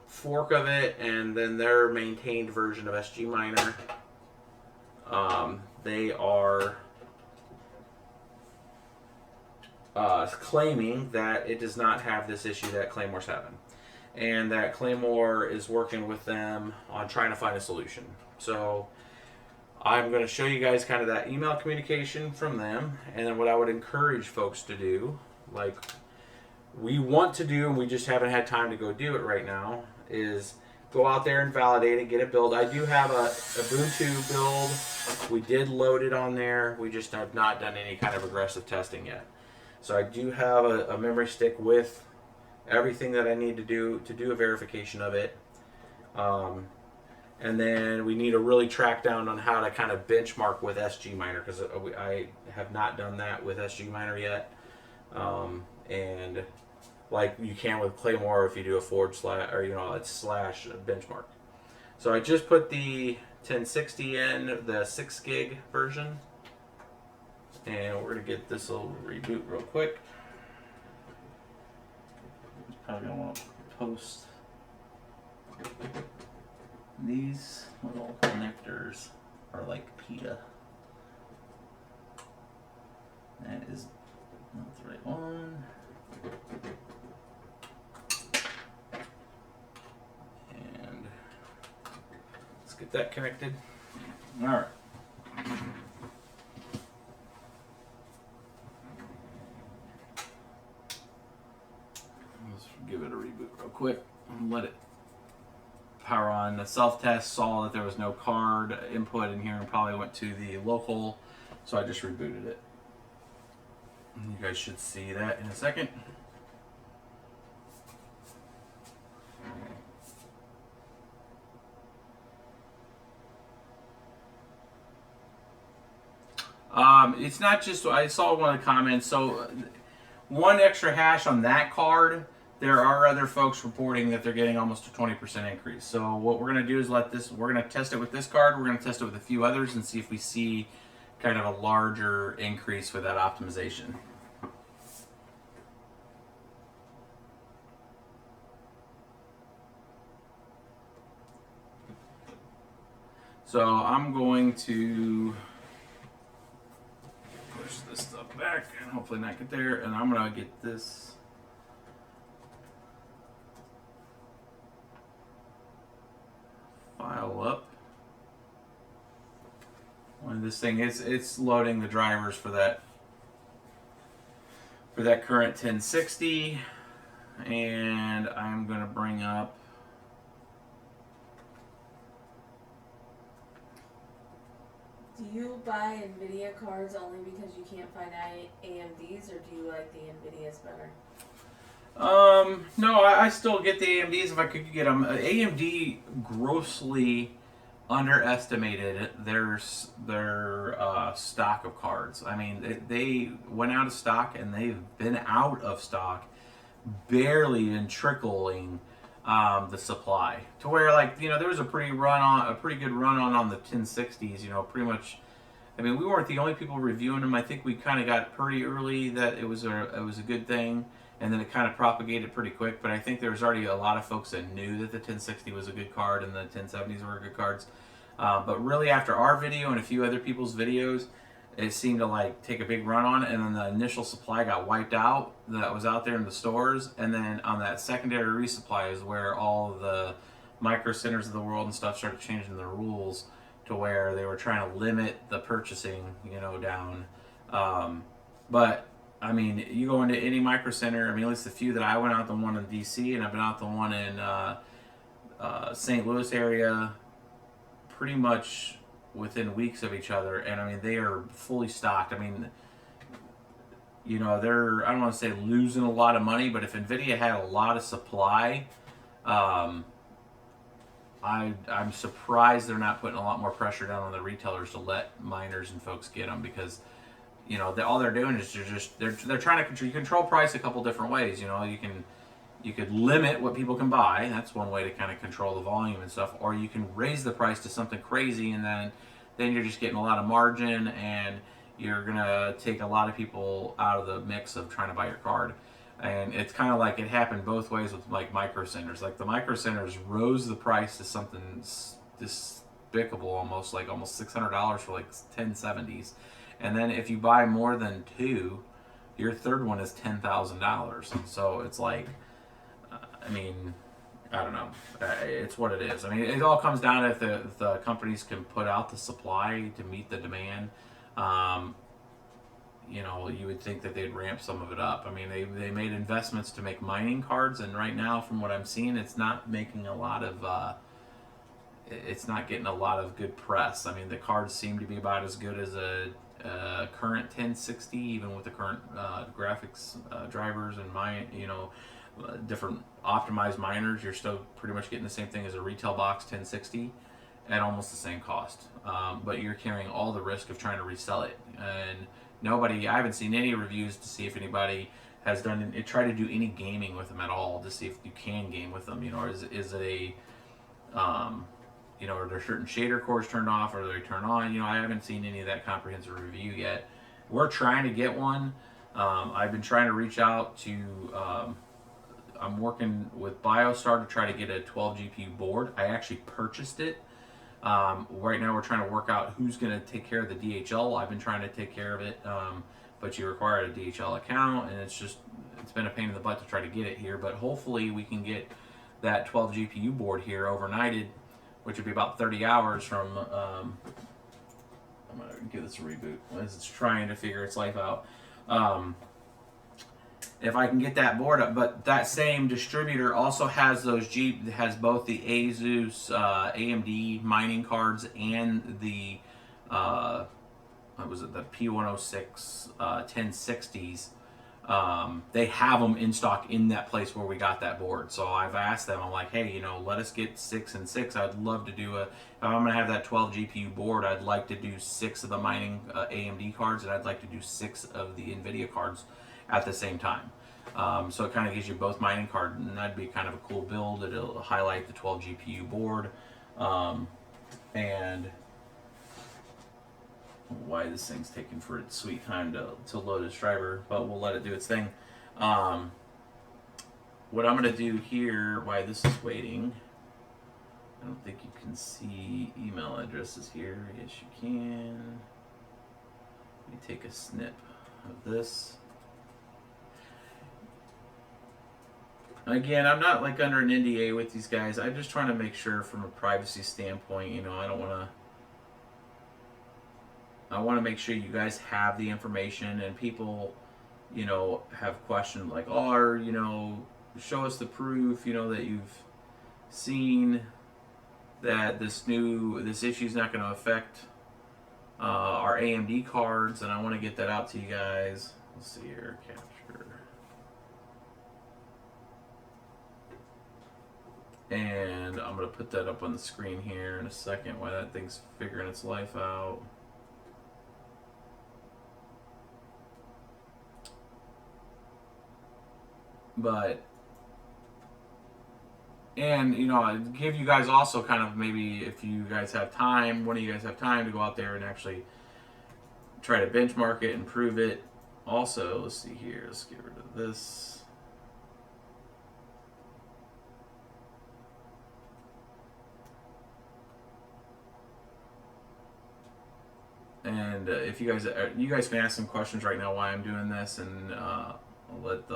fork of it, and then their maintained version of SG Miner. They are claiming that it does not have this issue that Claymore's having, and that Claymore is working with them on trying to find a solution. So I'm going to show you guys kind of that email communication from them, and then what I would encourage folks to do, like we want to do and we just haven't had time to go do it right now, is go out there and validate it, get it built. I do have a Ubuntu build. We did load it on there. We just have not done any kind of aggressive testing yet. So I do have a memory stick with everything that I need to do a verification of it. And then we need to really track down on how to kind of benchmark with SG Miner, because I have not done that with SG Miner yet. And like you can with Claymore if you do a / or it's / benchmark. So I just put the 1060 in, the 6 gig version, and we're gonna get this little reboot real quick. Probably gonna want to post these little connectors are like PETA. That is not the right one. And let's get that connected. All right. Let's give it a reboot real quick and let it power on. The self-test saw that there was no card input in here and probably went to the local, so I just rebooted it. You guys should see that in a second. It's not just, I saw one of the comments, so one extra hash on that card, there are other folks reporting that they're getting almost a 20% increase. So what we're going to do is we're going to test it with this card, we're going to test it with a few others and see if we see kind of a larger increase with that optimization. So I'm going to push this stuff back and hopefully not get there, and I'm going to get this file up. And this thing, it's loading the drivers for that current 1060, and I'm gonna bring up. Do you buy nVidia cards only because you can't find AMDs, or do you like the nVidias better? No, I still get the AMDs if I could get them. AMD grossly underestimated their stock of cards. I mean, they went out of stock, and they've been out of stock, barely been trickling the supply to where, like, there was a pretty good run on the 1060s. Pretty much. I mean, we weren't the only people reviewing them. I think we kind of got pretty early that it was a good thing, and then it kind of propagated pretty quick. But I think there was already a lot of folks that knew that the 1060 was a good card and the 1070s were good cards. But really, after our video and a few other people's videos, it seemed to like take a big run on it, and then the initial supply got wiped out that was out there in the stores, and then on that secondary resupply is where all the micro centers of the world and stuff started changing the rules to where they were trying to limit the purchasing, down. But I mean, you go into any micro center. I mean, at least the few that I went out, the one in DC, and I've been out the one in St. Louis area, pretty much within weeks of each other, and I mean, they are fully stocked. I mean, they're, I don't want to say losing a lot of money, but if nVidia had a lot of supply, I'm surprised they're not putting a lot more pressure down on the retailers to let miners and folks get them, because all they're doing is they're trying to control price a couple different ways. You could limit what people can buy. That's one way to kind of control the volume and stuff. Or you can raise the price to something crazy, and then you're just getting a lot of margin, and you're gonna take a lot of people out of the mix of trying to buy your card. And it's kind of like it happened both ways with like micro centers. Like the micro centers rose the price to something despicable, almost $600 for like 1070s. And then if you buy more than two, your third one is $10,000. So it's like, I mean, I don't know. It's what it is. I mean, it all comes down to if the companies can put out the supply to meet the demand. You would think that they'd ramp some of it up. I mean, they made investments to make mining cards, and right now, from what I'm seeing, it's not making a lot of. It's not getting a lot of good press. I mean, the cards seem to be about as good as a current 1060, even with the current graphics drivers and different optimized miners. You're still pretty much getting the same thing as a retail box 1060 at almost the same cost. But you're carrying all the risk of trying to resell it. And I haven't seen any reviews to see if anybody has tried to do any gaming with them at all to see if you can game with them. Is it are there certain shader cores turned off, or are they turned on? I haven't seen any of that comprehensive review yet. We're trying to get one. I've been trying to reach out to. I'm working with BioStar to try to get a 12 GPU board. I actually purchased it. Right now we're trying to work out who's going to take care of the DHL. I've been trying to take care of it, but you require a DHL account, and it's been a pain in the butt to try to get it here. But hopefully we can get that 12 GPU board here overnighted, which would be about 30 hours from. I'm going to give this a reboot as it's trying to figure its life out. If I can get that board up, but that same distributor also has has both the Asus AMD mining cards and the the P106 1060s. They have them in stock in that place where we got that board. So I've asked them, I'm like, hey, let us get 6 and 6. I'd love to do if I'm going to have that 12 GPU board, I'd like to do 6 of the mining AMD cards, and I'd like to do 6 of the nVidia cards at the same time. So it kind of gives you both mining card, and that'd be kind of a cool build. It'll highlight the 12 GPU board, and why this thing's taking for its sweet time to load its driver, but we'll let it do its thing. What I'm going to do here, why this is waiting, I don't think you can see email addresses here. Yes, you can. Let me take a snip of this. Again, I'm not like under an NDA with these guys. I'm just trying to make sure from a privacy standpoint, I don't want to I want to make sure you guys have the information, and people, you know, have questioned like, oh, you know, show us the proof, you know, that you've seen that this issue is not going to affect our AMD cards, and I want to get that out to you guys. Let's see here, capture. And I'm going to put that up on the screen here in a second while that thing's figuring its life out. But, and you know, I'd give you guys also kind of, maybe if you guys have time, one of you guys have time to go out there and actually try to benchmark it and prove it. Also, let's see here, let's get rid of this. And if you guys can ask some questions right now why I'm doing this, and let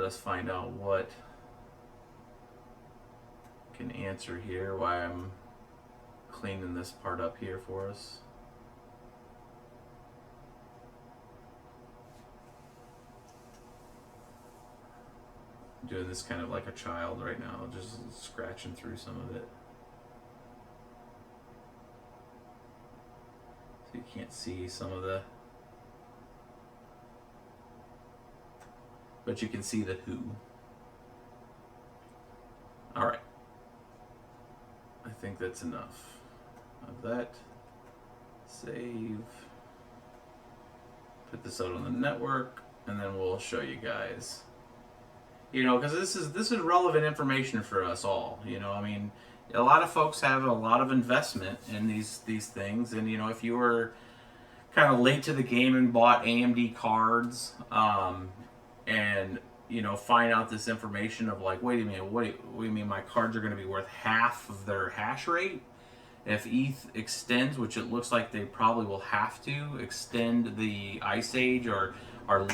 us find out what can answer here, why I'm cleaning this part up here for us. I'm doing this kind of like a child right now, just scratching through some of it. So you can't see some of the, but you can see the who. All right. I think that's enough of that. Save. Put this out on the network, and then we'll show you guys. You know, because this is relevant information for us all. You know, I mean, a lot of folks have a lot of investment in these things, and you know, if you were kind of late to the game and bought AMD cards, and you know, find out this information of like, wait a minute, what do you mean my cards are going to be worth half of their hash rate if ETH extends, which it looks like they probably will have to extend the Ice Age, or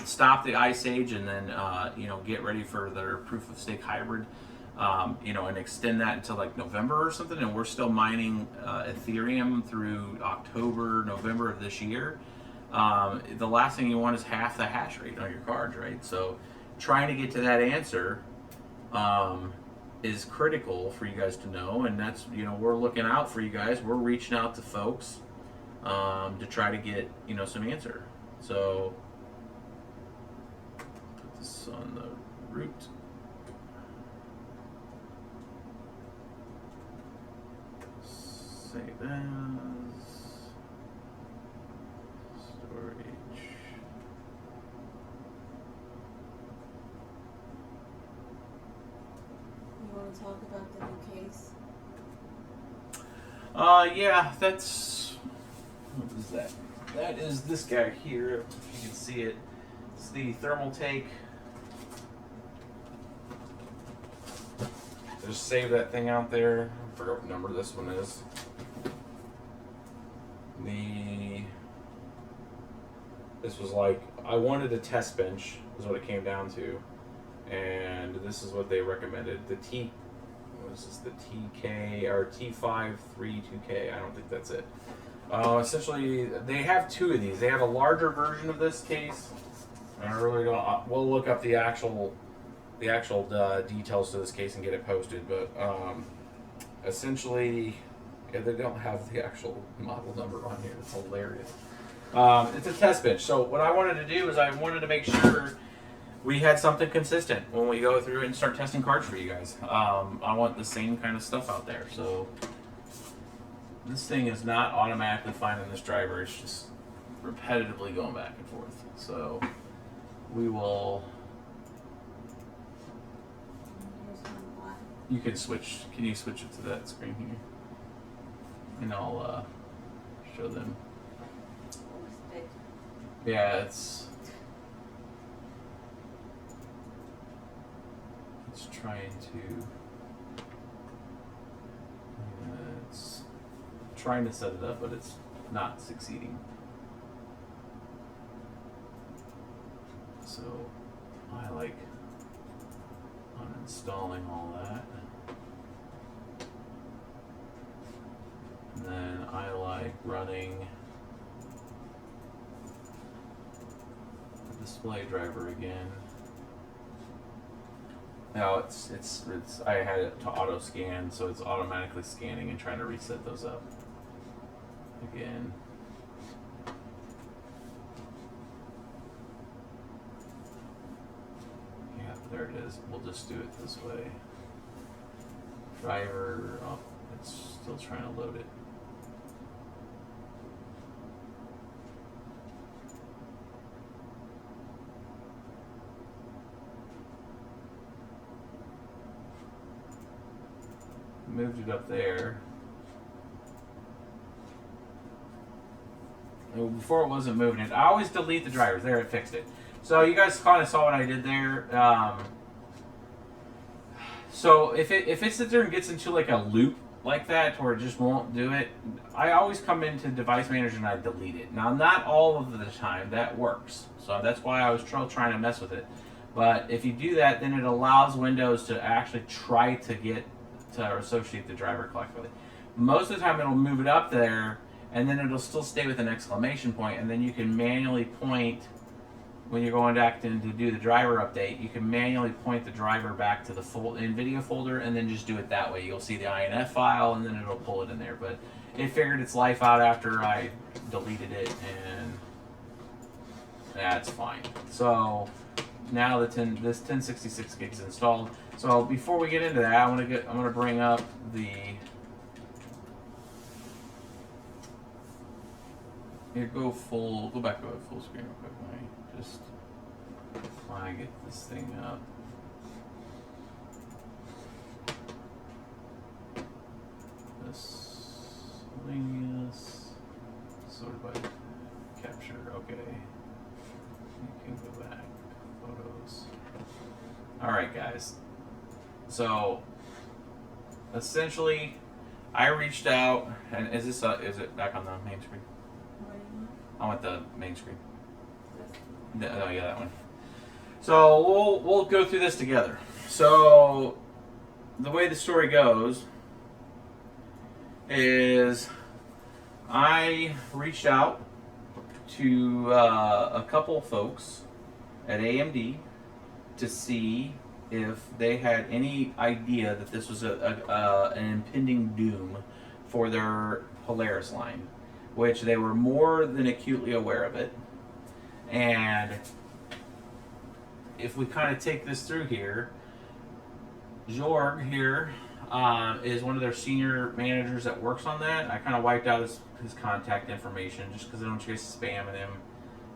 stop the Ice Age, and then you know, get ready for their proof of stake hybrid, you know, and extend that until like November or something, and we're still mining Ethereum through October, November of this year. The last thing you want is half the hash rate on your cards, right? So trying to get to that answer is critical for you guys to know, and that's, you know, we're looking out for you guys. We're reaching out to folks to try to get, you know, some answer. So put this on the root. Save as storage. You want to talk about the new case? Yeah, that's, what is that? That is this guy here, if you can see it. It's the thermal take. Just save that thing out there. I forgot what number this one is. This was like, I wanted a test bench, is what it came down to. And this is what they recommended. The what is this, the TK, or T532K, I don't think that's it. Essentially, they have two of these. They have a larger version of this case. And I really don't, we'll look up the actual details to this case and get it posted. But essentially, yeah, they don't have the actual model number on here. It's hilarious. It's a test bench. So what I wanted to do is I wanted to make sure we had something consistent when we go through and start testing cards for you guys. I want the same kind of stuff out there. So this thing is not automatically finding this driver. It's just repetitively going back and forth. So we will. You can switch. Can you switch it to that screen here? And I'll show them. Yeah, it's trying to. It's trying to set it up, but it's not succeeding. So I like uninstalling all that. And then I like running the display driver again. Now it's I had it to auto scan, so it's automatically scanning and trying to reset those up again. Yeah, there it is. We'll just do it this way. Driver, oh, it's still trying to load it. Moved it up there. Before it wasn't moving it. I always delete the drivers. There, it fixed it. So you guys kind of saw what I did there. So if it sits there and gets into like a loop like that, or it just won't do it, I always come into Device Manager and I delete it. Now, not all of the time that works. So that's why I was trying to mess with it. But if you do that, then it allows Windows to actually try to get to associate the driver collectively. Most of the time it'll move it up there, and then it'll still stay with an exclamation point, and then you can manually point, when you're going back to do the driver update, you can manually point the driver back to the nVidia folder, and then just do it that way. You'll see the INF file, and then it'll pull it in there. But it figured its life out after I deleted it, and that's fine. So now this 1066 gig is installed. So before we get into that, I'm gonna bring up the go back to full screen real quick. Let me just while I get this thing up. Miscellaneous sorted by capture. Okay, you can go back. Photos. All right, guys. So essentially, I reached out, and is it back on the main screen? I want the main screen. Oh yeah, that one. So we'll go through this together. So the way the story goes is I reached out to a couple folks at AMD to see if they had any idea that this was an impending doom for their Polaris line, which they were more than acutely aware of it. And if we kind of take this through here, Jorg here is one of their senior managers that works on that. I kind of wiped out his contact information just because I don't want you guys spamming him.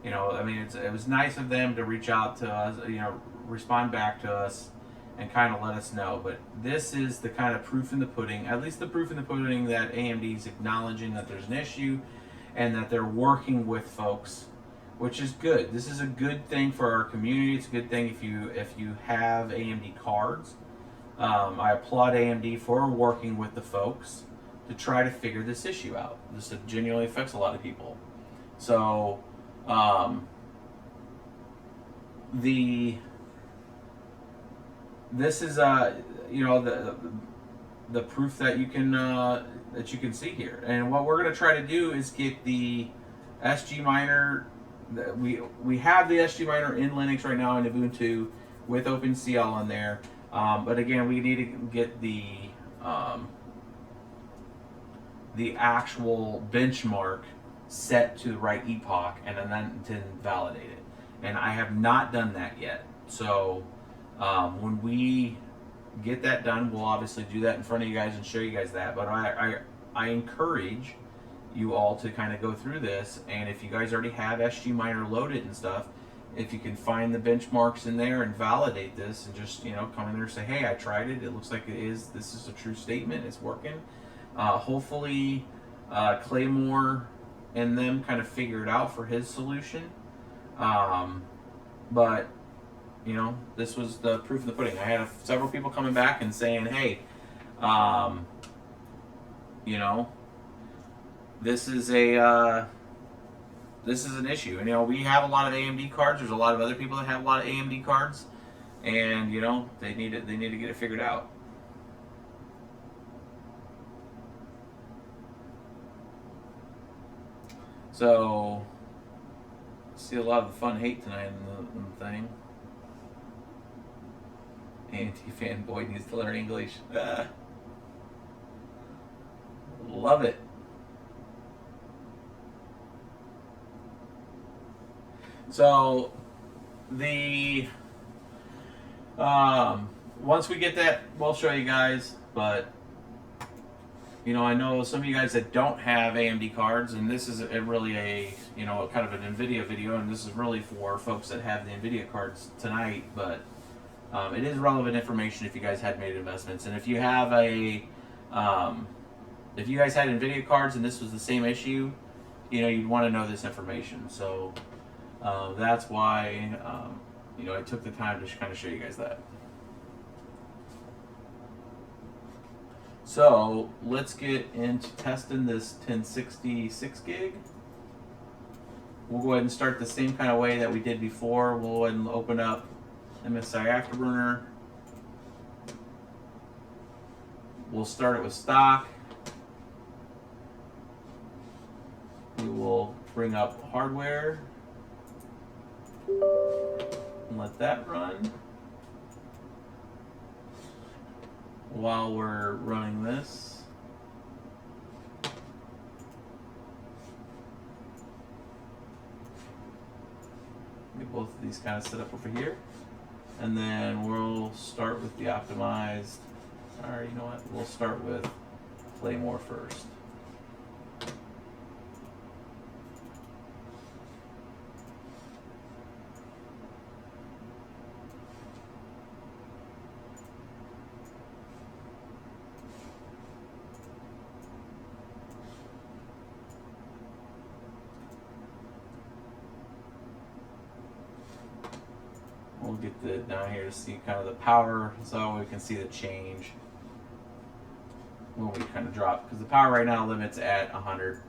You know, I mean, it was nice of them to reach out to us, you know, respond back to us and kind of let us know. But this is the kind of proof in the pudding, at least the proof in the pudding, that AMD is acknowledging that there's an issue and that they're working with folks, which is good. This is a good thing for our community. It's a good thing if you have AMD cards. I applaud AMD for working with the folks to try to figure this issue out. This genuinely affects a lot of people. So this is you know, the proof that you can see here. And what we're going to try to do is get the SG miner. We have the SG miner in Linux right now in Ubuntu with OpenCL on there. But again, we need to get the actual benchmark set to the right epoch and then to validate it. And I have not done that yet. So when we get that done, we'll obviously do that in front of you guys and show you guys that. But I encourage you all to kind of go through this, and if you guys already have SG miner loaded and stuff, if you can find the benchmarks in there and validate this, and just, you know, come in there and say, hey, I tried it, it looks like this is a true statement, it's working. Hopefully Claymore and them kind of figure it out for his solution. But you know, this was the proof of the pudding. I had several people coming back and saying, hey, you know, this is an issue. And, you know, we have a lot of AMD cards. There's a lot of other people that have a lot of AMD cards, and you know, they need to get it figured out. So, see a lot of the fun hate tonight in the thing. Anti-fanboy needs to learn English. Love it. So, the once we get that, we'll show you guys. But you know, I know some of you guys that don't have AMD cards, and this is really a kind of an nVidia video, and this is really for folks that have the nVidia cards tonight. But it is relevant information if you guys had made investments, and if you have if you guys had nVidia cards and this was the same issue, you'd want to know this information. So that's why I took the time to kind of show you guys that. So let's get into testing this 1060 6 gig. We'll go ahead and start the same kind of way that we did before. We'll go ahead and open up MSI Afterburner. We'll start it with stock. We will bring up hardware and let that run. While we're running this, get both of these kind of set up over here, and then we'll start with the optimized. Or you know what? We'll start with Play More first. We'll get the down here to see kind of the power, so we can see the change when we kind of drop, because the power right now limits at 100.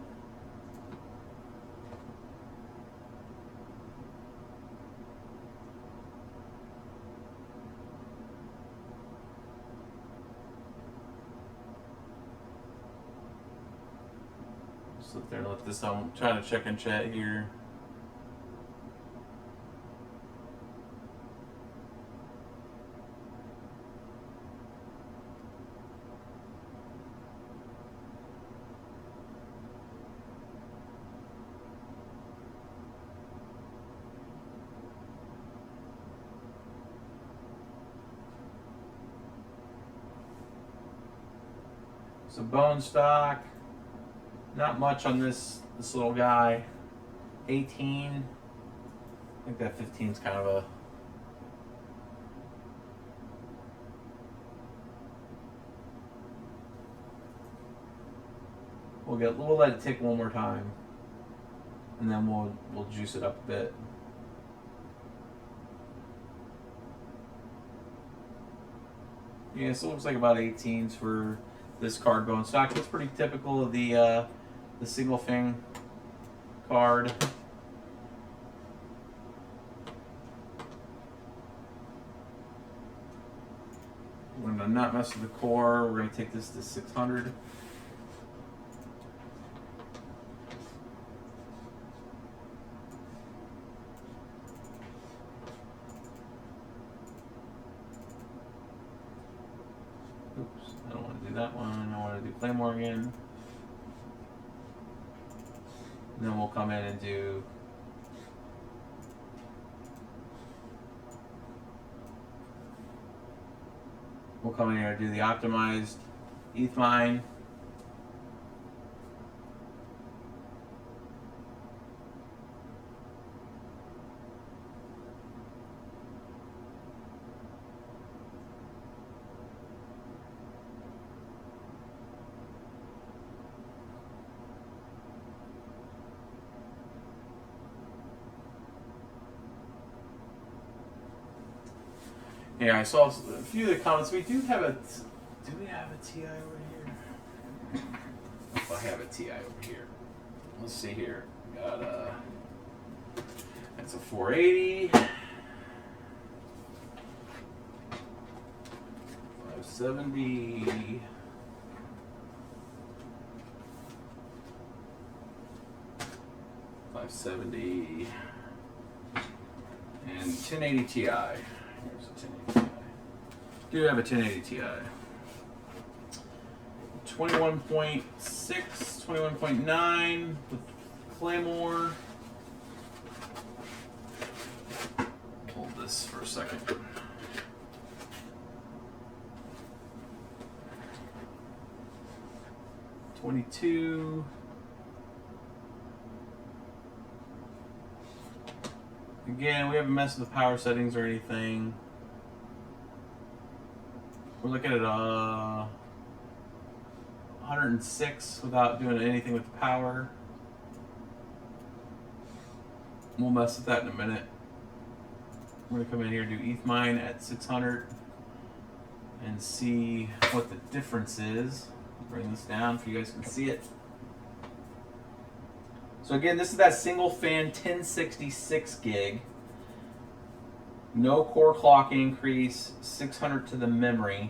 Sit there and let this on. Trying to check in chat here. So bone stock, not much on this little guy. 18. I think that 15 is kind of a we'll let it tick one more time, and then we'll juice it up a bit. Yeah, so it looks like about 18s for this card going stock. That's pretty typical of the single thing card. We're gonna not mess with the core. We're gonna take this to 600. Oops, I don't want to do that one. I want to do Claymore again. And then we'll come in and do here and do the optimized ETH mine. Yeah, I saw a few of the comments. Do we have a TI over here? If I have a TI over here. Let's see here. Got that's a 480. 570. 570 and 1080 Ti. Here's a 1080 Ti. Do have a 1080 Ti. 21.6, 21.9 with Claymore. Hold this for a second. $22. Again, we haven't messed with the power settings or anything. We're looking at 106 without doing anything with the power. We'll mess with that in a minute. We're gonna come in here and do ETH mine at 600 and see what the difference is. Bring this down so you guys can see it. So again, this is that single fan 1066 gig. No core clock increase, 600 to the memory.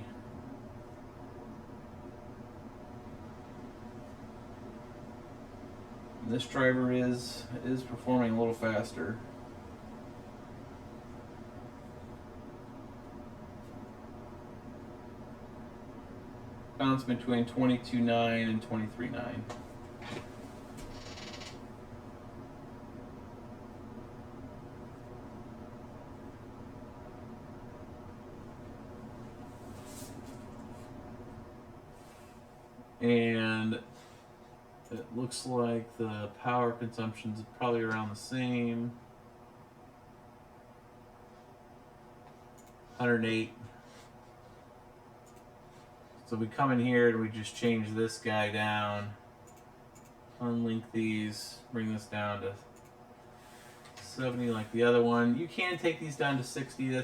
This driver is performing a little faster. Bounce between 22.9 and 23.9. And it looks like the power consumption's probably around the same. 108. So we come in here and we just change this guy down, unlink these, bring this down to 70 like the other one. You can take these down to 60.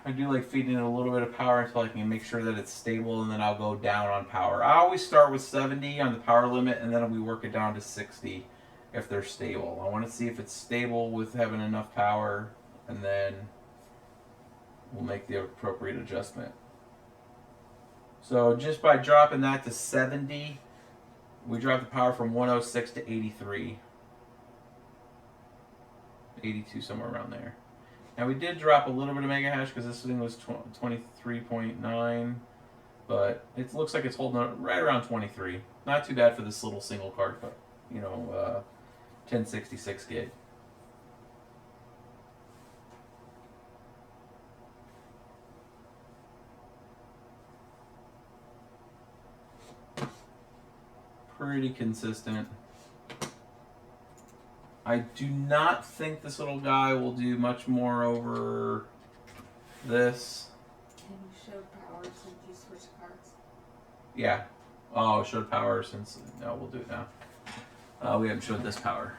I do like feeding it a little bit of power until I can make sure that it's stable, and then I'll go down on power. I always start with 70 on the power limit, and then we work it down to 60 if they're stable. I want to see if it's stable with having enough power, and then we'll make the appropriate adjustment. So just by dropping that to 70, we drop the power from 106 to 83. 82, somewhere around there. Now we did drop a little bit of mega hash because this thing was 23.9, but it looks like it's holding right around 23. Not too bad for this little single card, but 1066 gig. Pretty consistent. I do not think this little guy will do much more over this. Can you show power since you switch cards? Yeah. Oh, showed power since... No, we'll do it now. We haven't showed this power.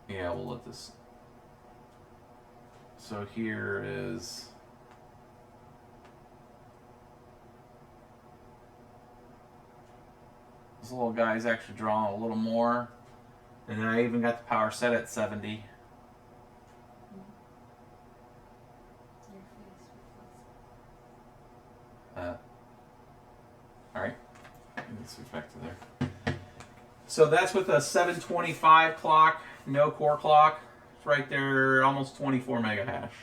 Yeah, we'll let this... So here is... This little guy's actually drawing a little more. And then I even got the power set at 70. Alright. Let's switch back to there. So that's with a 725 clock, no core clock. It's right there, almost 24 mega hash.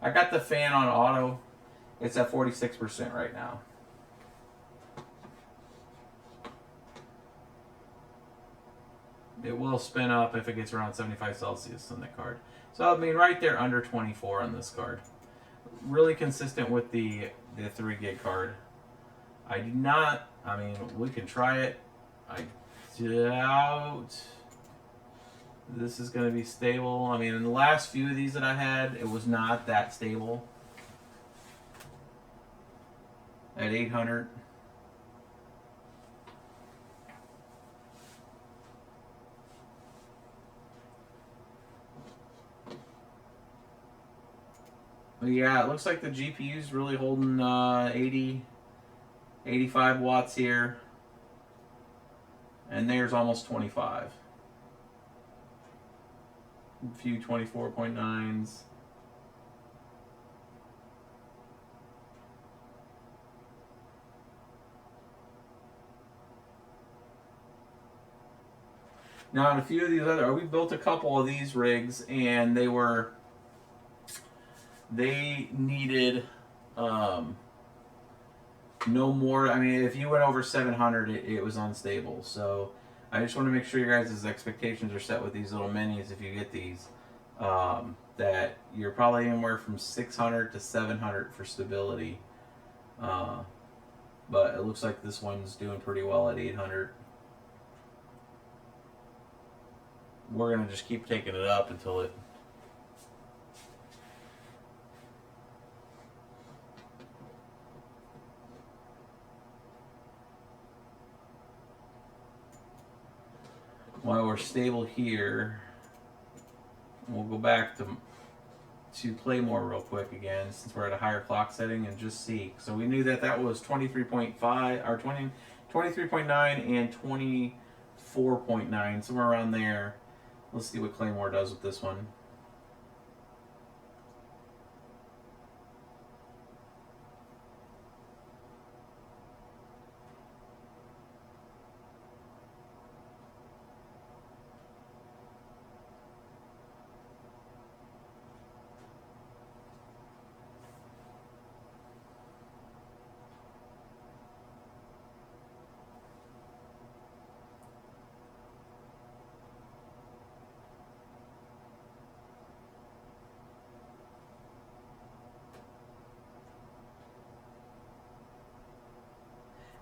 I got the fan on auto. It's at 46% right now. It will spin up if it gets around 75 Celsius on the card. So I mean right there under 24 on this card. Really consistent with the 3 gig card. I do not, I mean we can try it. I doubt this is going to be stable. I mean, in the last few of these that I had, it was not that stable. at 800. Yeah, it looks like the GPU's really holding 80, 85 watts here. And there's almost 25. A few 24.9s. Now, on a few of these other, we built a couple of these rigs, and they needed no more. I mean, if you went over 700, it was unstable. So I just want to make sure your guys' expectations are set with these little minis if you get these. That you're probably anywhere from 600 to 700 for stability. But it looks like this one's doing pretty well at 800. We're going to just keep taking it up until it... While we're stable here, we'll go back to Claymore real quick again, since we're at a higher clock setting, and just see. So we knew that was 23.5 or 23.9 and 24.9, somewhere around there. Let's see what Claymore does with this one.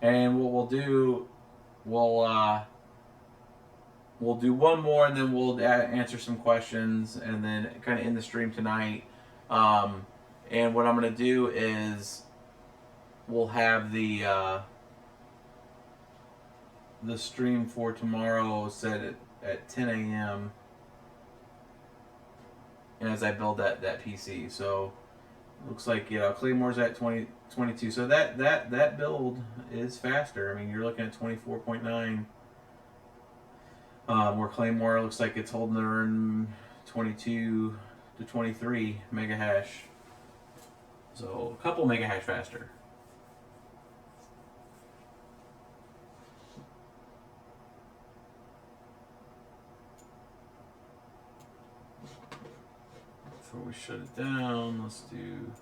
And what we'll do, we'll do one more, and then we'll answer some questions, and then kind of end the stream tonight. And what I'm going to do is we'll have the stream for tomorrow set at 10 a.m. and as I build that PC. So looks like Claymore's at 22. So that build is faster. I mean, you're looking at 24.9. Where Claymore looks like it's holding around 22 to 23 mega hash. So a couple mega hash faster. Before we shut it down, let's do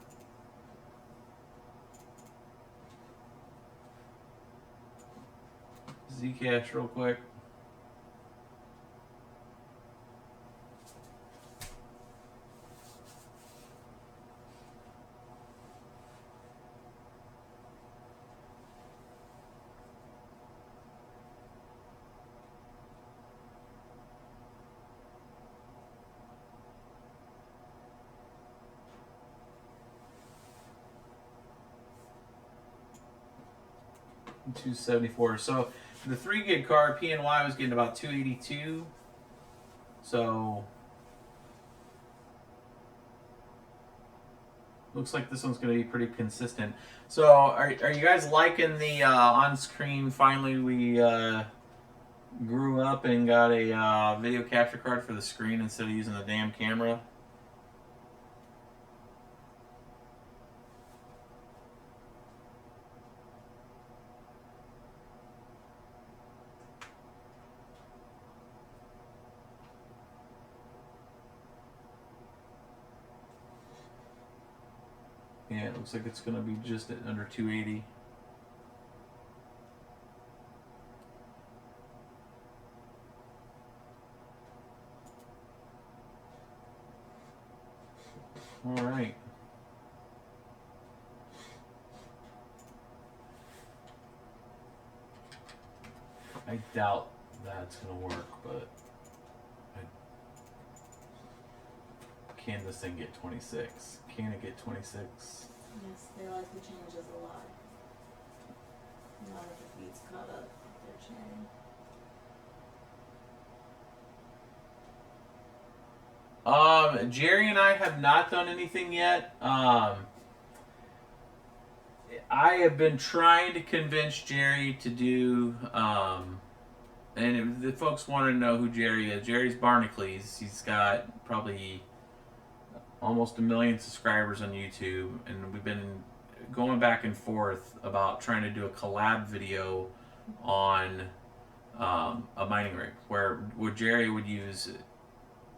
Zcash real quick. $274. So the 3 gig card PNY was getting about 282. So looks like this one's going to be pretty consistent. So are you guys liking the on screen? Finally, we grew up and got a video capture card for the screen instead of using the damn camera. Yeah, it looks like it's going to be just at under 280. All right. I doubt that's going to work, but can this thing get 26? Can it get 26? Yes, they like the changes a lot. Now that the feed's caught up, they're chatting. Jerry and I have not done anything yet. I have been trying to convince Jerry to do, and if the folks want to know who Jerry is, Jerry's Barnacles. He's got probably almost 1 million subscribers on YouTube, and we've been going back and forth about trying to do a collab video on a mining rig where Jerry would use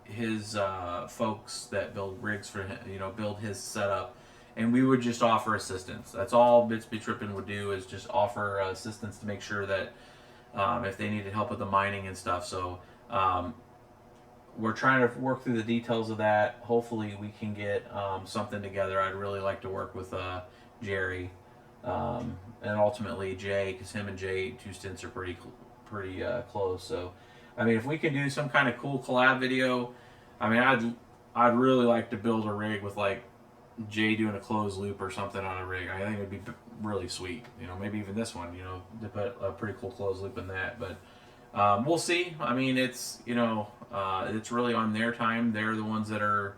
his folks that build rigs for him, build his setup, and we would just offer assistance. That's all Bitsby Trippin would do, is just offer assistance to make sure that if they needed help with the mining and stuff. So we're trying to work through the details of that. Hopefully we can get something together. I'd really like to work with Jerry and ultimately Jay, because him and Jay, 2 stints are pretty close. So I mean, if we can do some kind of cool collab video, I mean, I'd really like to build a rig with like Jay doing a closed loop or something on a rig. I think it'd be really sweet. Maybe even this one. To put a pretty cool closed loop in that. But we'll see. I mean, it's it's really on their time. They're the ones that are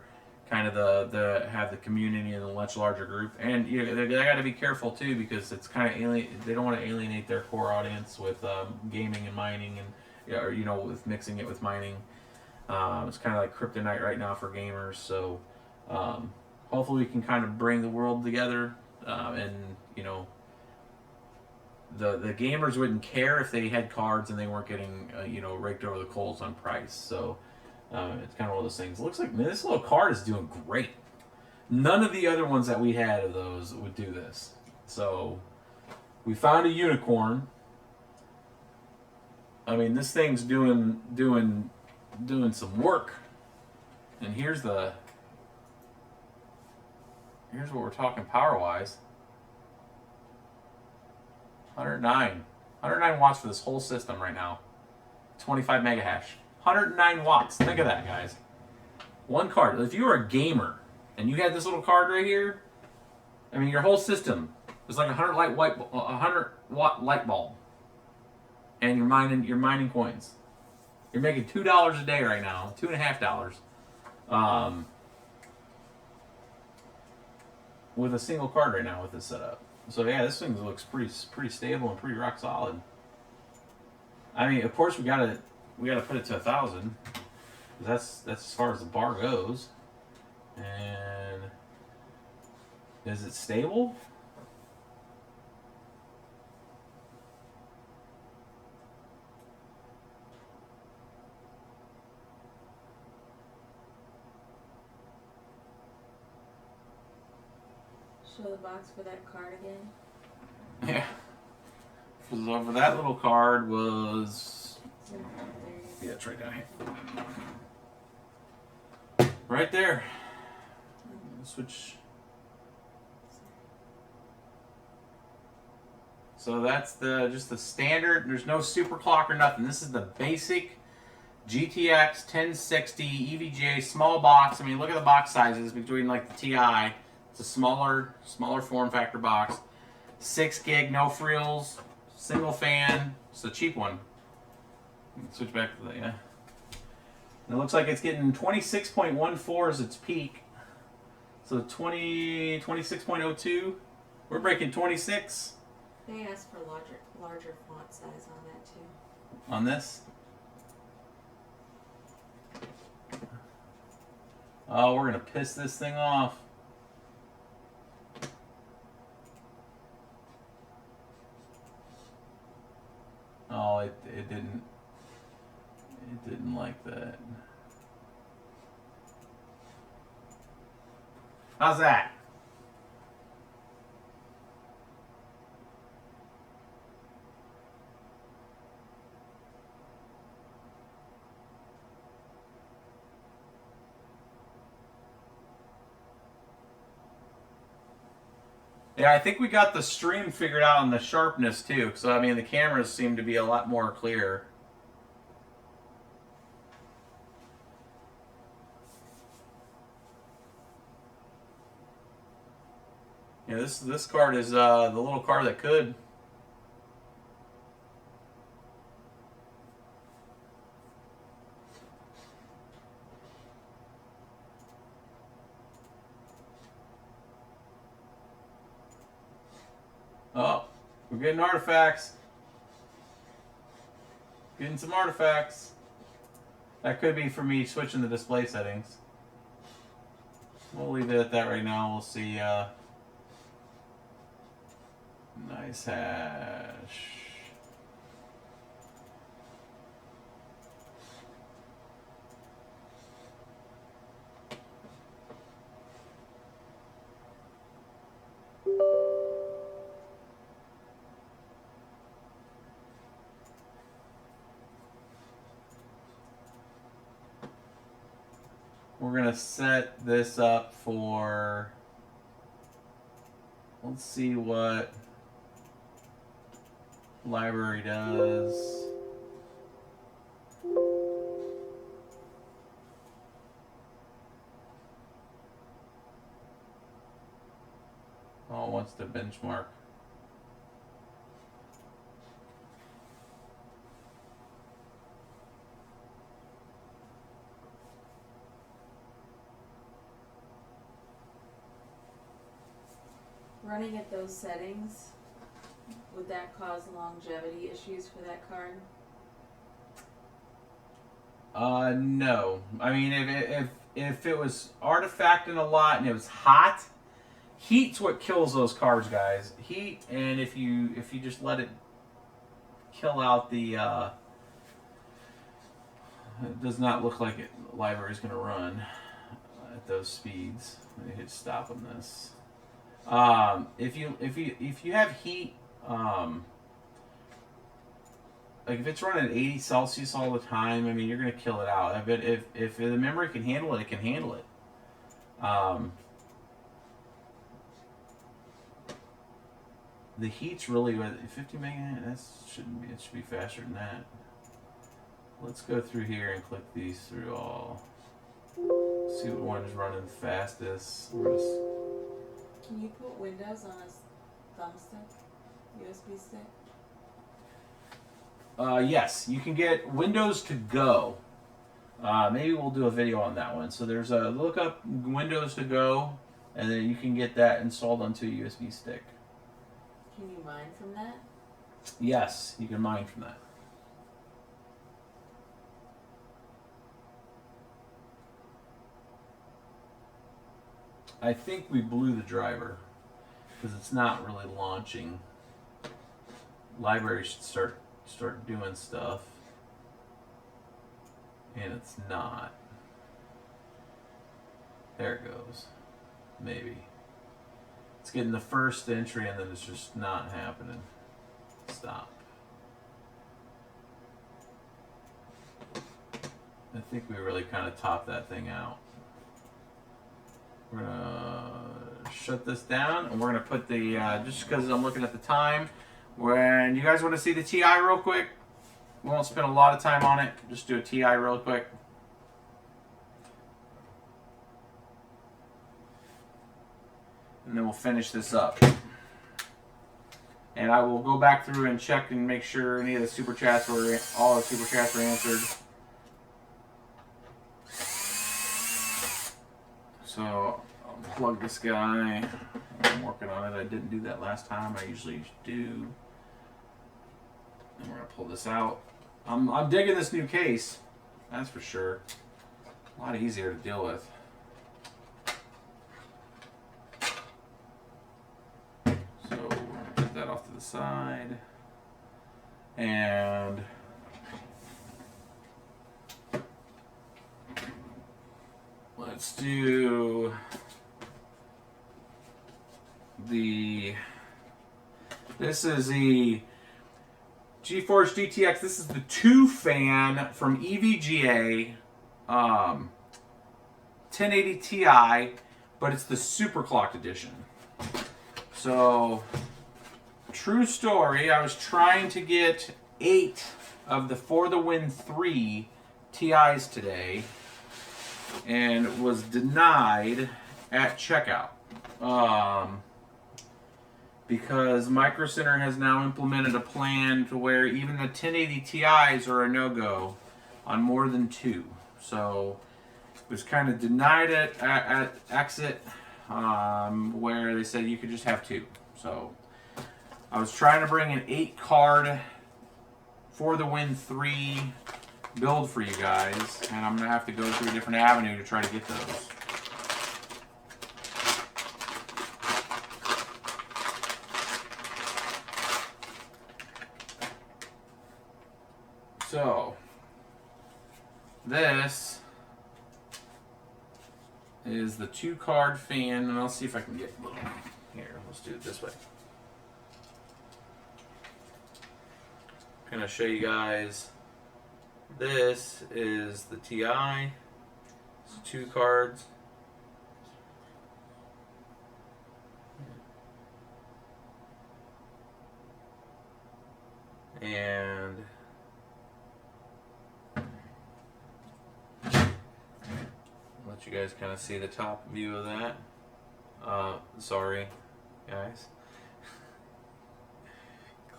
kind of the have the community in a much larger group, and they got to be careful too, because it's kind of they don't want to alienate their core audience with gaming and mining, and or with mixing it with mining. It's kind of like kryptonite right now for gamers. So hopefully we can kind of bring the world together, and the gamers wouldn't care if they had cards and they weren't getting raked over the coals on price. So it's kind of one of those things. It looks like, man, this little card is doing great. None of the other ones that we had of those would do this. So we found a unicorn. I mean, this thing's doing some work. And here's what we're talking power wise. 109 watts for this whole system right now. 25 mega hash. 109 watts. Think of that, guys. One card. If you were a gamer and you had this little card right here, I mean, your whole system is like a 100 watt light bulb, and you're mining coins. You're making $2 a day right now, $2.50, with a single card right now with this setup. So yeah, this thing looks pretty stable and pretty rock solid. I mean, of course we gotta put it to 1,000. That's as far as the bar goes. And is it stable? Show the box for that card again. Yeah. So for that little card was, yeah, it's right down here. Right there. Switch. So that's just the standard. There's no super clock or nothing. This is the basic GTX 1060 EVGA small box. I mean, look at the box sizes between like the TI. It's a smaller form factor box. 6 gig, no frills, single fan. It's a cheap one. Switch back to the, yeah. And it looks like it's getting 26.14 as its peak. So 26.02. We're breaking 26. They asked for larger font size on that too. On this? Oh, we're gonna piss this thing off. Oh, it didn't like that. How's that? Yeah, I think we got the stream figured out on the sharpness too. So I mean, the cameras seem to be a lot more clear. Yeah, this card is the little card that could. Oh, we're getting artifacts. Getting some artifacts. That could be for me switching the display settings. We'll leave it at that right now. We'll see. Nice hash. We're gonna set this up for, let's see what library does. Oh, it wants to benchmark. Running at those settings, would that cause longevity issues for that card? No. I mean, if it was artifacting a lot and it was hot, heat's what kills those cards, guys. Heat, and if you just let it kill out the, it does not look like it. The library's gonna run at those speeds. Let me hit stop on this. If you have heat, like if it's running at 80 Celsius all the time, I mean you're gonna kill it out. But if the memory can handle it, it can handle it. The heat's really 50 megahertz. That shouldn't be. It should be faster than that. Let's go through here and click these through all. See what one is running fastest. We're just. Can you put Windows on a thumbstick, USB stick? Yes, you can get Windows to Go. Maybe we'll do a video on that one. So there's a look up Windows to Go, and then you can get that installed onto a USB stick. Can you mine from that? Yes, you can mine from that. I think we blew the driver because it's not really launching. Library should start doing stuff, and it's not. There it goes. Maybe it's getting the first entry and then it's just not happening. Stop. I think we really kind of topped that thing out. We're gonna shut this down, and we're gonna put the just because I'm looking at the time. When you guys want to see the TI real quick, we won't spend a lot of time on it. Just do a TI real quick. And then we'll finish this up. And I will go back through and check and make sure any of the super chats were, all the super chats were answered. So I'll plug this guy. I'm working on it. I didn't do that last time. I usually do. And we're gonna pull this out. I'm digging this new case. That's for sure. A lot easier to deal with. So we're gonna put that off to the side. And let's do this is the GeForce GTX. This is the 2 fan from EVGA, 1080 Ti, but it's the superclocked edition. So, true story, I was trying to get 8 of the For the Win 3 TIs today, and was denied at checkout. Because Micro Center has now implemented a plan to where even the 1080 Ti's are a no-go on more than 2. So it was kind of denied at exit, where they said you could just have 2. So I was trying to bring an 8 card for the Win 3 build for you guys, and I'm gonna have to go through a different avenue to try to get those. So this is the 2 card fan, and I'll see if I can get a little here. Let's do it this way. I'm gonna show you guys. This is the TI. It's 2 cards. And let you guys kind of see the top view of that. Sorry, guys.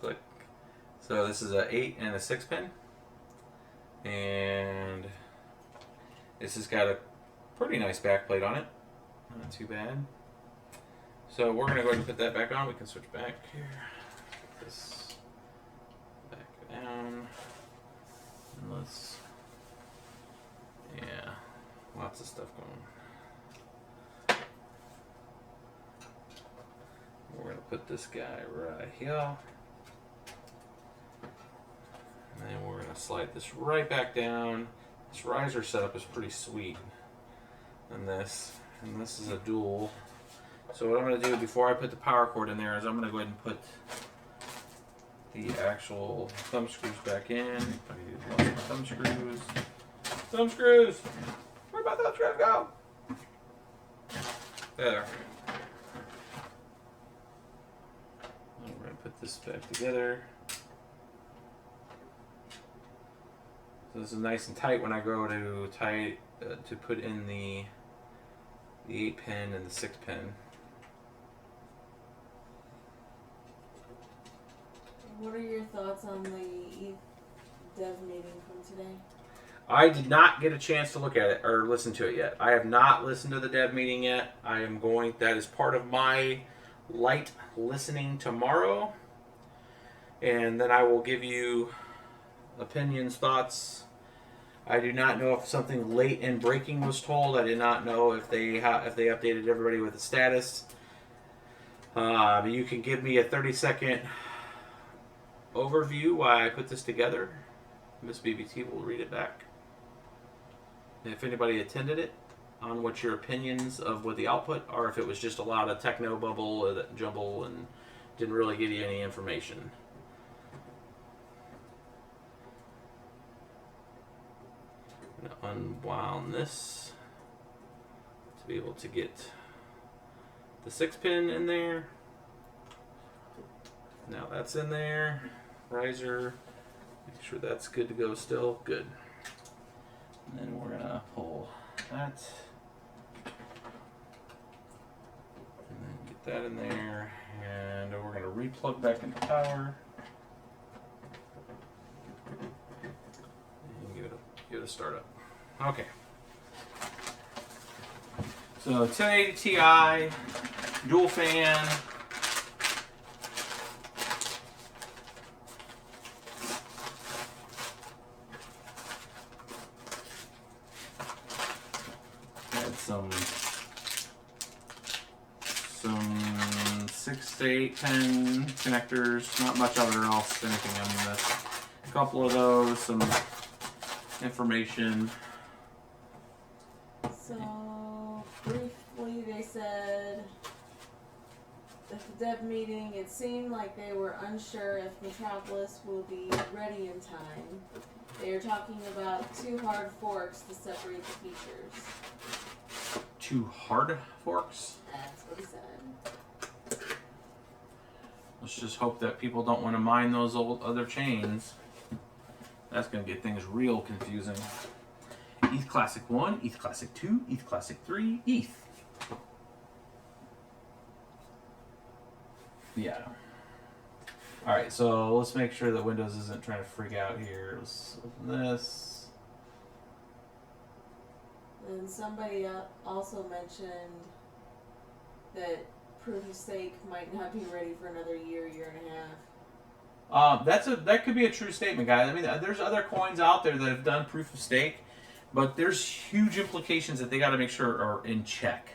Click. So this is a 8 and a 6 pin. And this has got a pretty nice backplate on it. Not too bad. So we're going to go ahead and put that back on. We can switch back here. This back down. And let's, yeah, lots of stuff going. We're going to put this guy right here. And then we're going to slide this right back down. This riser setup is pretty sweet. And this is a dual. So what I'm going to do before I put the power cord in there is I'm going to go ahead and put the actual thumb screws back in. I lost my thumb screws. Thumb screws! Where'd my thumb screws go? There. And we're going to put this back together. So this is nice and tight when I go to to put in the 8 pin and the 6 pin. What are your thoughts on the dev meeting from today? I did not get a chance to look at it or listen to it yet. I have not listened to the dev meeting yet. I am going, that is part of my light listening tomorrow. And then I will give you opinions, thoughts. I do not know if something late and breaking was told. I did not know if they updated everybody with the status. You can give me a 30-second overview why I put this together. Miss BBT will read it back. If anybody attended it, on what your opinions of what the output, or if it was just a lot of techno bubble jumble and didn't really give you any information. I'm going to unwound this to be able to get the 6 pin in there. Now that's in there. Riser, make sure that's good to go still. Good. And then we're gonna pull that. And then get that in there. And we're gonna re-plug back into power. And give it a start up. Okay. So 1080 Ti, dual fan. Some 6 to 8 pin connectors, not much of it else, anything in this. A couple of those, some information. So briefly they said at the dev meeting it seemed like they were unsure if Metropolis will be ready in time. They are talking about 2 hard forks to separate the features. 2 hard forks. That's what he said. Let's just hope that people don't want to mine those old other chains. That's going to get things real confusing. ETH Classic 1, ETH Classic 2, ETH Classic 3, ETH. Yeah. Alright, so let's make sure that Windows isn't trying to freak out here. Let's open this. And somebody also mentioned that proof of stake might not be ready for another year and a half. That could be a true statement, guys. I mean, there's other coins out there that have done proof of stake, but there's huge implications that they got to make sure are in check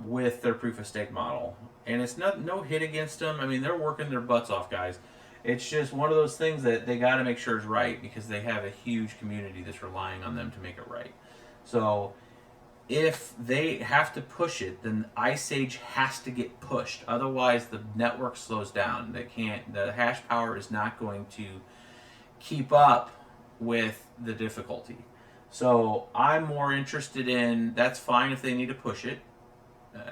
with their proof of stake model. And it's no hit against them. I mean, they're working their butts off, guys. It's just one of those things that they got to make sure is right because they have a huge community that's relying on them to make it right. So if they have to push it, then Ice Age has to get pushed. Otherwise, the network slows down. The hash power is not going to keep up with the difficulty. So I'm more interested in, that's fine if they need to push it.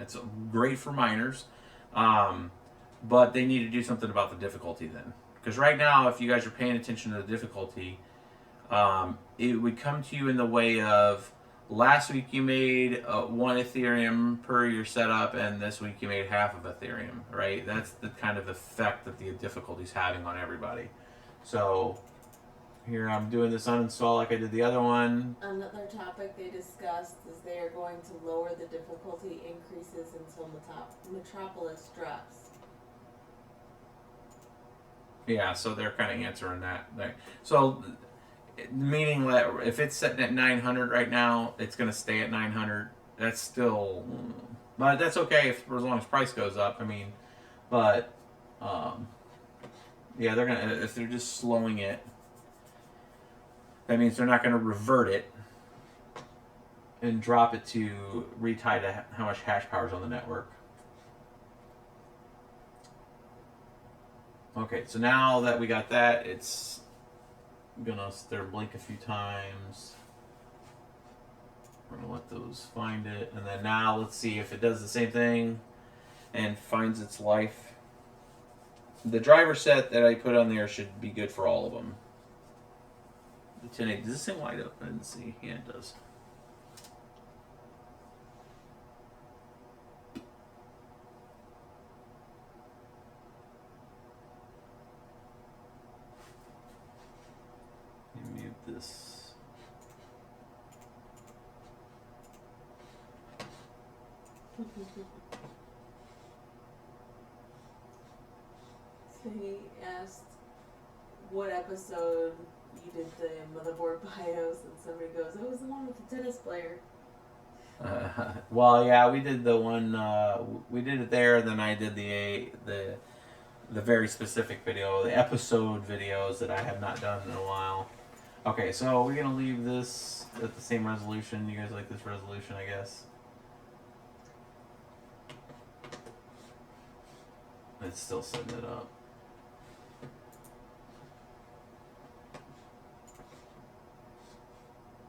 It's great for miners. But they need to do something about the difficulty then. Because right now, if you guys are paying attention to the difficulty, it would come to you in the way of last week you made 1 Ethereum per your setup, and this week you made half of Ethereum, right? That's the kind of effect that the difficulty is having on everybody. So here I'm doing this uninstall like I did the other one. Another topic they discussed is they are going to lower the difficulty increases until Metropolis drops. Yeah, so they're kind of answering that. So, meaning that if it's sitting at 900 right now, it's going to stay at 900. That's still, but that's okay for as long as price goes up. I mean, but yeah, they're gonna if they're just slowing it. That means they're not going to revert it and drop it to retie to how much hash power is on the network. Okay, so now that we got that, it's gonna blink a few times. We're gonna let those find it, and then now let's see if it does the same thing and finds its life. The driver set that I put on there should be good for all of them. The 1080, does this thing light up? I didn't see. Yeah, it does. Mute this. So he asked what episode you did the motherboard BIOS, and somebody goes, "I was the one with the tennis player." Well, yeah, we did the one. We did it there, and then I did the very specific video, the episode videos that I have not done in a while. Okay, so we're gonna leave this at the same resolution. You guys like this resolution, I guess? It's still setting it up.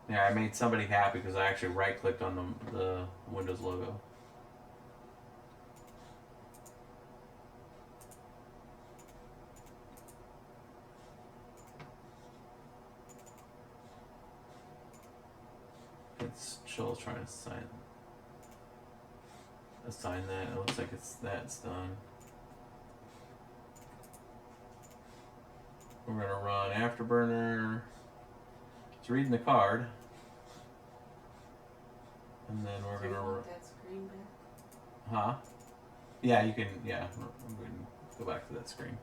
Yeah, I made somebody happy because I actually right-clicked on the Windows logo. It's Chill's trying to assign that. It looks like that's done. We're gonna run Afterburner. It's reading the card. And then we're gonna want that screen back? Huh? Yeah, you can. Yeah, I'm going to go back to that screen.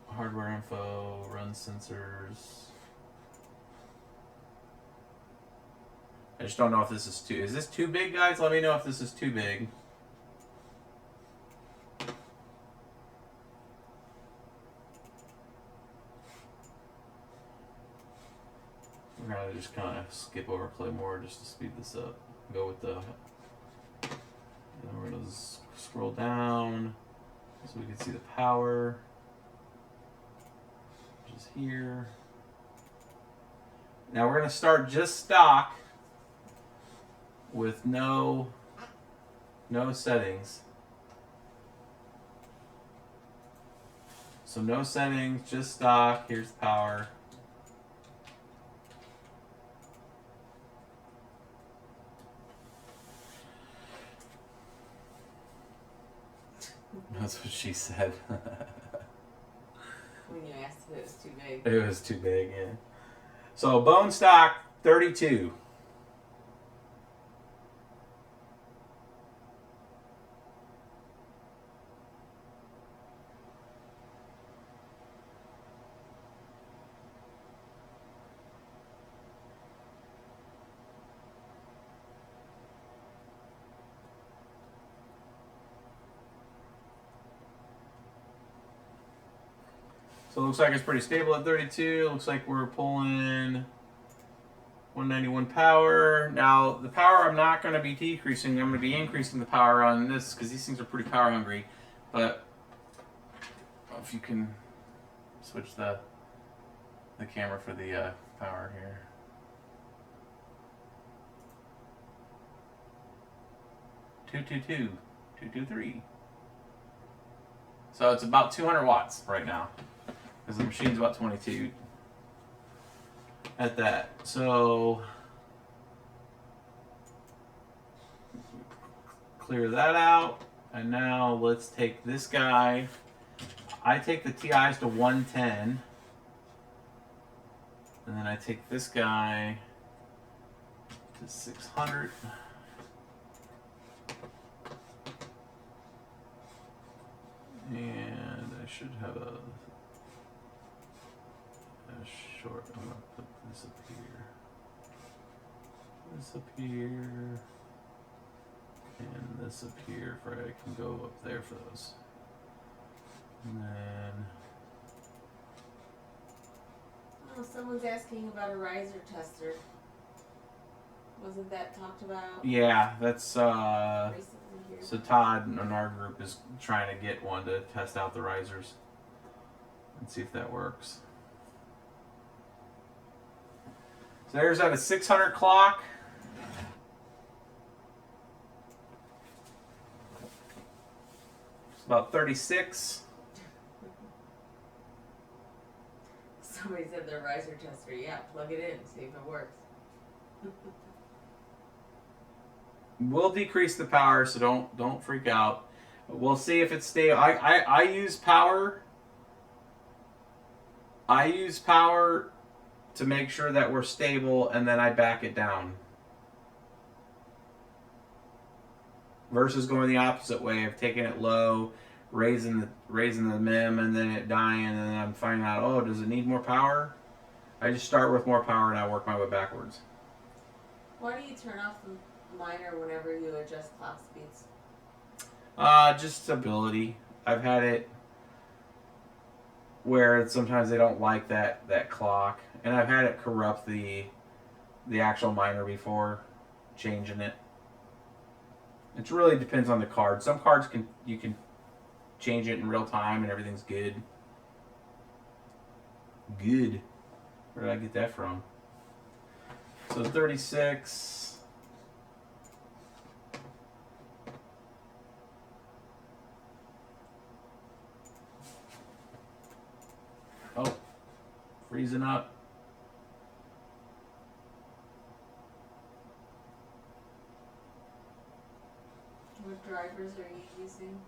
Hardware info, run sensors. I just don't know if this is too. Is this too big, guys? Let me know if this is too big. We're gonna just kind of skip over play more just to speed this up. Go with the. And we're gonna scroll down so we can see the power, which is here. Now we're gonna start just stock with no settings. So no settings, just stock. Here's the power. That's what she said. When you asked if it was too big. It was too big, yeah. So bone stock 32. So it looks like it's pretty stable at 32. Looks like we're pulling 191 power. Now the power I'm not going to be decreasing. I'm going to be increasing the power on this because these things are pretty power hungry. But if you can switch the camera for the power here. Two, 223. So it's about 200 watts right now because the machine's about 22 at that. So clear that out, and now let's take this guy. I take the TIs to 110, and then I take this guy to 600. And I should have a short. I'm gonna put this up here. This up here. And this up here for I can go up there for those. And then oh, someone's asking about a riser tester. Wasn't that talked about yeah, that's recently here? so Todd in our group is trying to get one to test out the risers and see if that works. So there's at a 600 clock. It's about 36. Somebody said their riser tester. Yeah, plug it in, see if it works. We'll decrease the power, so don't freak out. We'll see if it's stable. I use power. I use power to make sure that we're stable, and then I back it down. Versus going the opposite way of taking it low, raising the mem, and then it dying, and then I'm finding out, oh, does it need more power? I just start with more power and I work my way backwards. Why do you turn off the miner whenever you adjust clock speeds? Just stability. I've had it where sometimes they don't like that clock, and I've had it corrupt the actual miner before changing it. It really depends on the card. Some cards you can change it in real time and everything's good. Good. Where did I get that from? So 36. Oh, freezing up. What drivers are you using?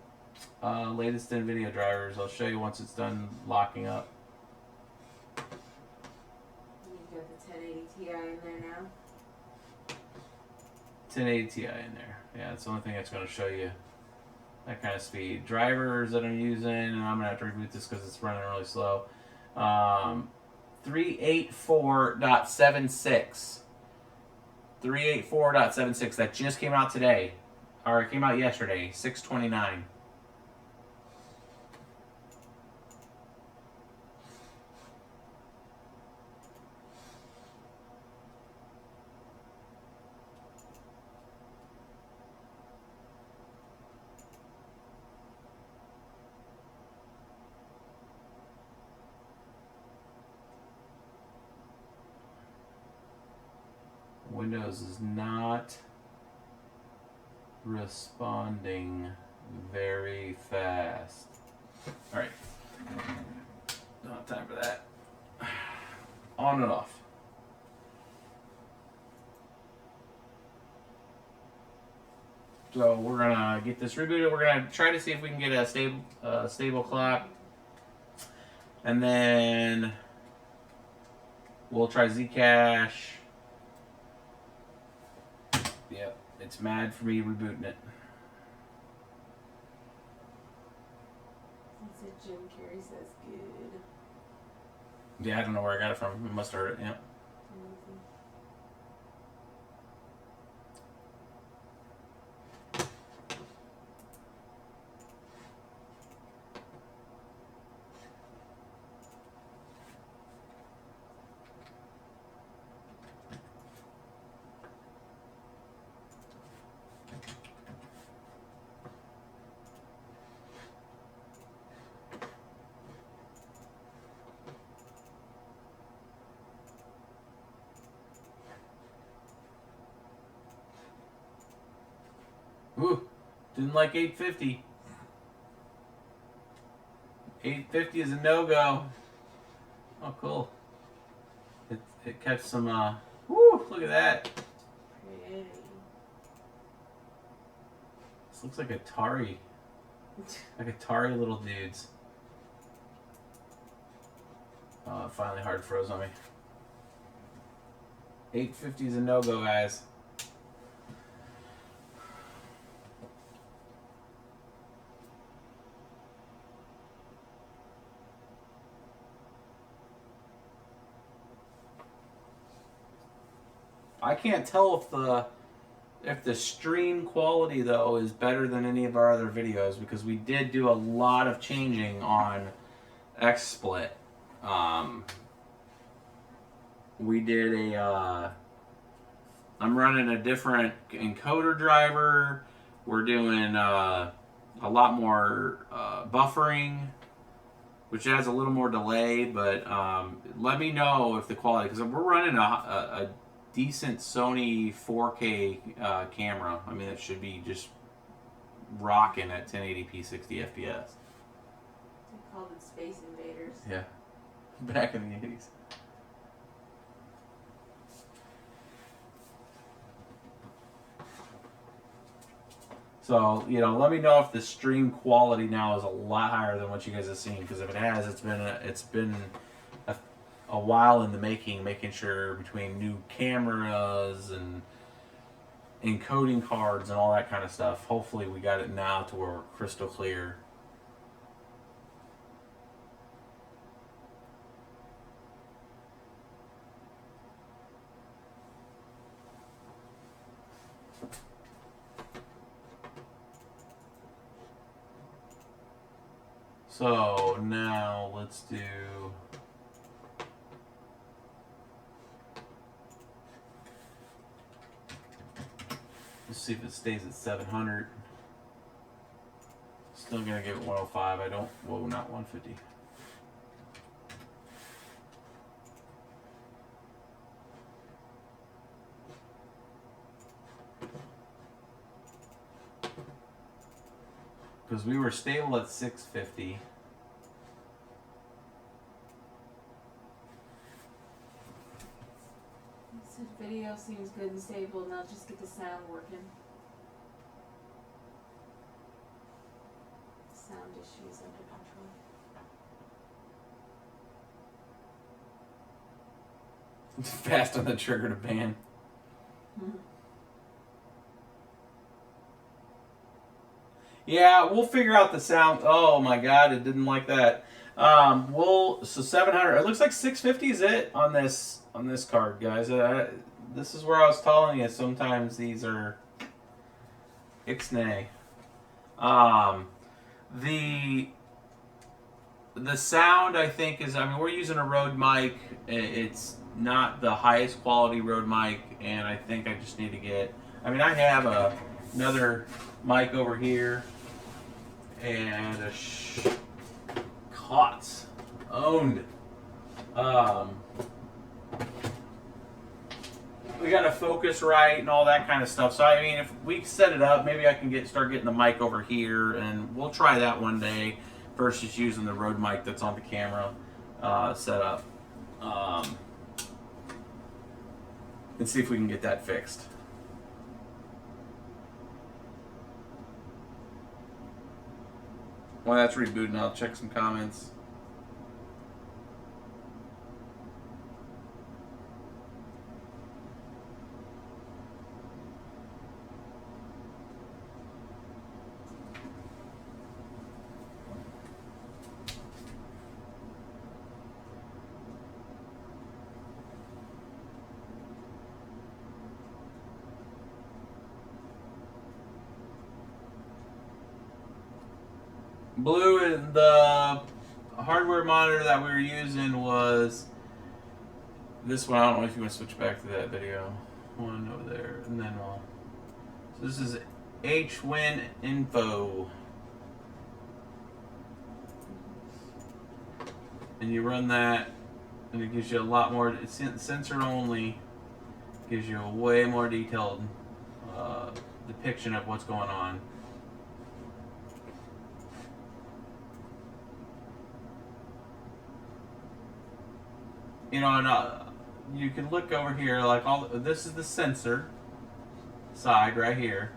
Latest nVidia drivers. I'll show you once it's done locking up. You've got the 1080 Ti in there now? 1080 Ti in there. Yeah, that's the only thing that's going to show you that kind of speed. Drivers that I'm using, and I'm going to have to reboot this because it's running really slow. 384.76. 384.76. That just came out today. Or it came out yesterday, 6/29. Windows is not responding very fast. All right, don't have time for that. On and off. So we're gonna get this rebooted. We're gonna try to see if we can get a stable clock, and then we'll try Zcash. Yep, it's mad for me rebooting it. That's it, Jim Carrey says good. Yeah, I don't know where I got it from. I must have heard it. Yeah. Ooh, didn't like 850. 850 is a no-go. Oh, cool. It catch some, woo, look at that. Pretty. This looks like Atari. Like Atari little dudes. Oh, it finally hard froze on me. 850 is a no-go, guys. I can't tell if the stream quality though is better than any of our other videos because we did do a lot of changing on XSplit. We did I'm running a different encoder driver. We're doing a lot more buffering, which adds a little more delay, but let me know if the quality, because we're running a decent Sony 4K camera. I mean, it should be just rocking at 1080p 60 FPS. They called it Space Invaders. Yeah, back in the 80s. So, you know, let me know if the stream quality now is a lot higher than what you guys have seen, because if it has, it's been a while in the making sure between new cameras and encoding cards and all that kind of stuff. Hopefully we got it now to where we're crystal clear. So now let's do let's see if it stays at 700. Still gonna give it 105. I don't, whoa, not 150. Because we were stable at 650. This video seems good and stable, now just get the sound working. Sound issues under control. It's fast on the trigger to ban. Yeah, we'll figure out the sound. Oh my god, it didn't like that. So 700. It looks like 650 is it on this card, guys. This is where I was telling you. Sometimes these are ixnay. The sound I think is. I mean, we're using a Rode mic. It's not the highest quality Rode mic, and I think I just need to get. I mean, I have another mic over here and a COTS owned. We got to focus right and all that kind of stuff. So I mean, if we set it up, maybe I can start getting the mic over here, and we'll try that one day versus using the Rode mic that's on the camera setup, and see if we can get that fixed. While that's rebooting, I'll check some comments. Blue, and the hardware monitor that we were using was this one. I don't know if you want to switch back to that video. One over there, and then so this is HWin Info, and you run that, and it gives you a lot more. It's sensor only, gives you a way more detailed depiction of what's going on. You know, and you can look over here, like this is the sensor side right here.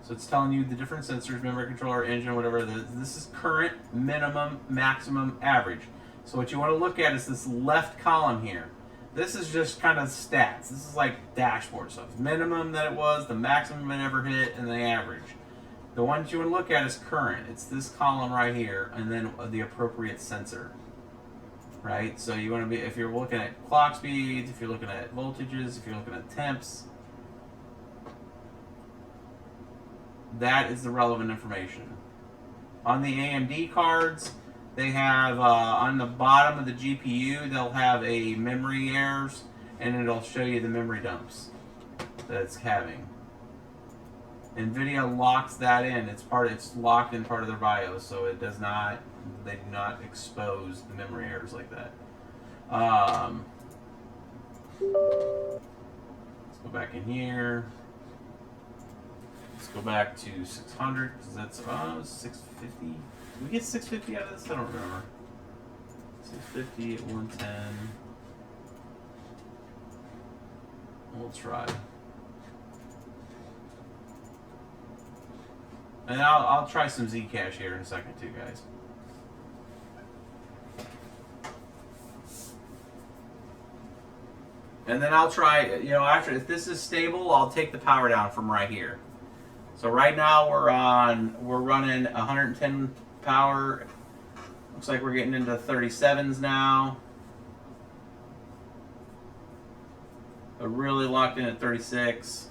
So it's telling you the different sensors, memory controller, engine, whatever. This is current, minimum, maximum, average. So what you want to look at is this left column here. This is just kind of stats. This is like dashboard stuff. Minimum that it was, the maximum it ever hit, and the average. The ones you want to look at is current. It's this column right here, and then the appropriate sensor. Right? So you want to be, if you're looking at clock speeds, if you're looking at voltages, if you're looking at temps, that is the relevant information. On the AMD cards, they have on the bottom of the GPU, they'll have a memory errors, and it'll show you the memory dumps that it's having. nVidia locks that in. It's locked in part of their BIOS, so it does not. They do not expose the memory errors like that. Let's go back in here. Let's go back to 600 because that's 650. Did we get 650 out of this? I don't remember. 650 at 110. We'll try. And I'll try some Zcash here in a second too, guys. And then I'll try, you know, after, if this is stable, I'll take the power down from right here. So right now we're running 110 power. Looks like we're getting into 37s now. But really locked in at 36.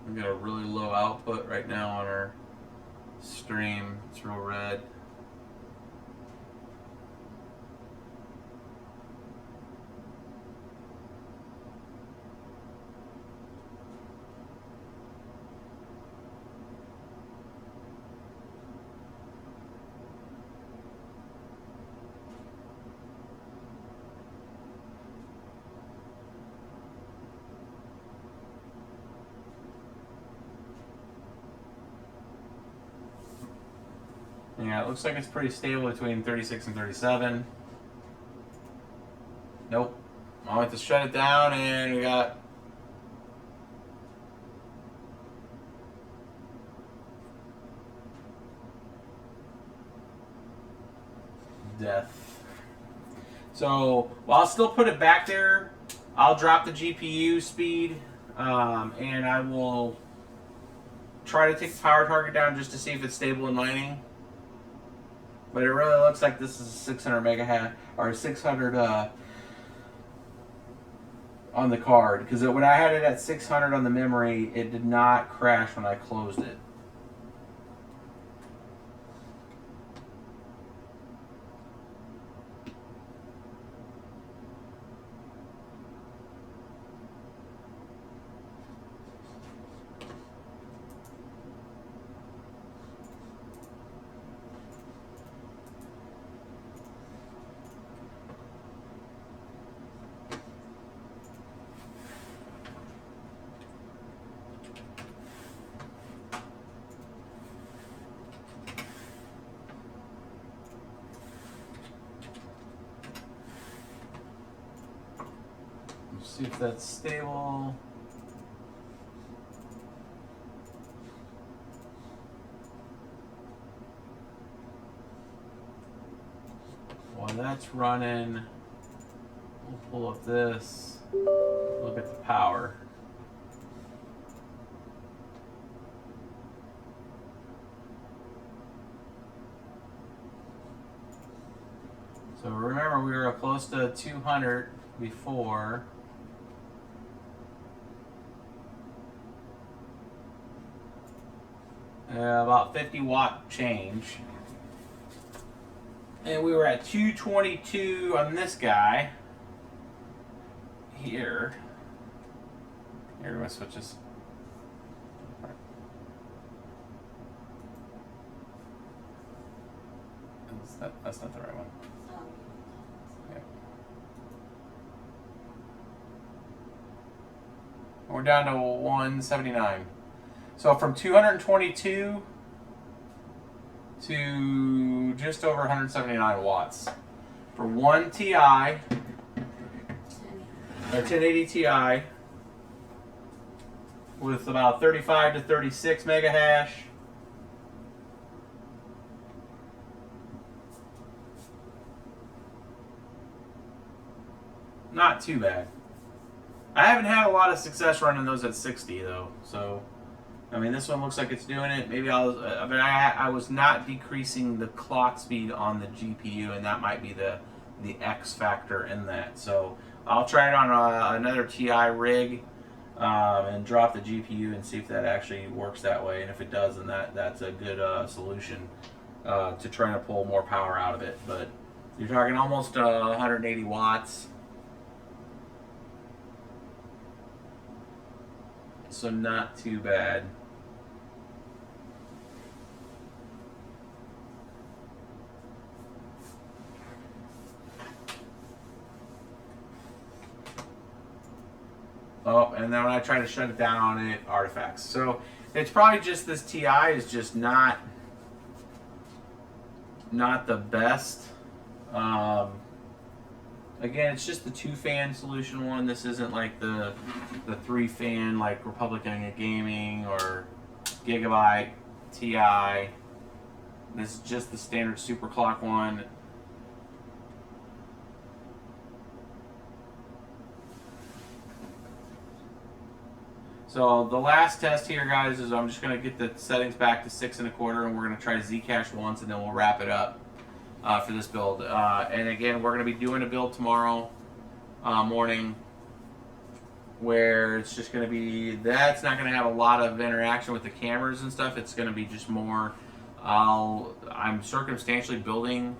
We got a really low output right now on our stream. It's real red. Yeah, it looks like it's pretty stable between 36 and 37. Nope. I went to shut it down and we got death. So, well, I'll still put it back there. I'll drop the GPU speed and I will try to take the power target down just to see if it's stable in mining. But it really looks like this is 600 megahertz or 600 on the card, because when I had it at 600 on the memory, it did not crash when I closed it. See if that's stable. While that's running, we'll pull up this, look at the power. So remember, we were close to 200 before. about 50 watt change. And we were at 222 on this guy. Here. Here, my switches. That's not the right one. Yeah. We're down to 179. So from 222 to just over 179 watts for one TI or 1080 Ti with about 35 to 36 mega hash. Not too bad. I haven't had a lot of success running those at 60 though, so I mean this one looks like it's doing it. Maybe I was not decreasing the clock speed on the GPU, and that might be the X factor in that. So I'll try it on another TI rig and drop the GPU and see if that actually works that way. And if it does, then that's a good solution to trying to pull more power out of it. But you're talking almost 180 watts. So not too bad. Oh, and then when I try to shut it down on it, artifacts. So it's probably just this TI is just not the best. Again, it's just the 2-fan solution one. This isn't like the 3-fan like Republican Gaming or Gigabyte TI. This is just the standard super clock one. So the last test here, guys, is I'm just going to get the settings back to 6 1/4, and we're going to try Zcash once, and then we'll wrap it up for this build. And again, we're going to be doing a build tomorrow morning where it's just going to be, that's not going to have a lot of interaction with the cameras and stuff. It's going to be just more, I'm circumstantially building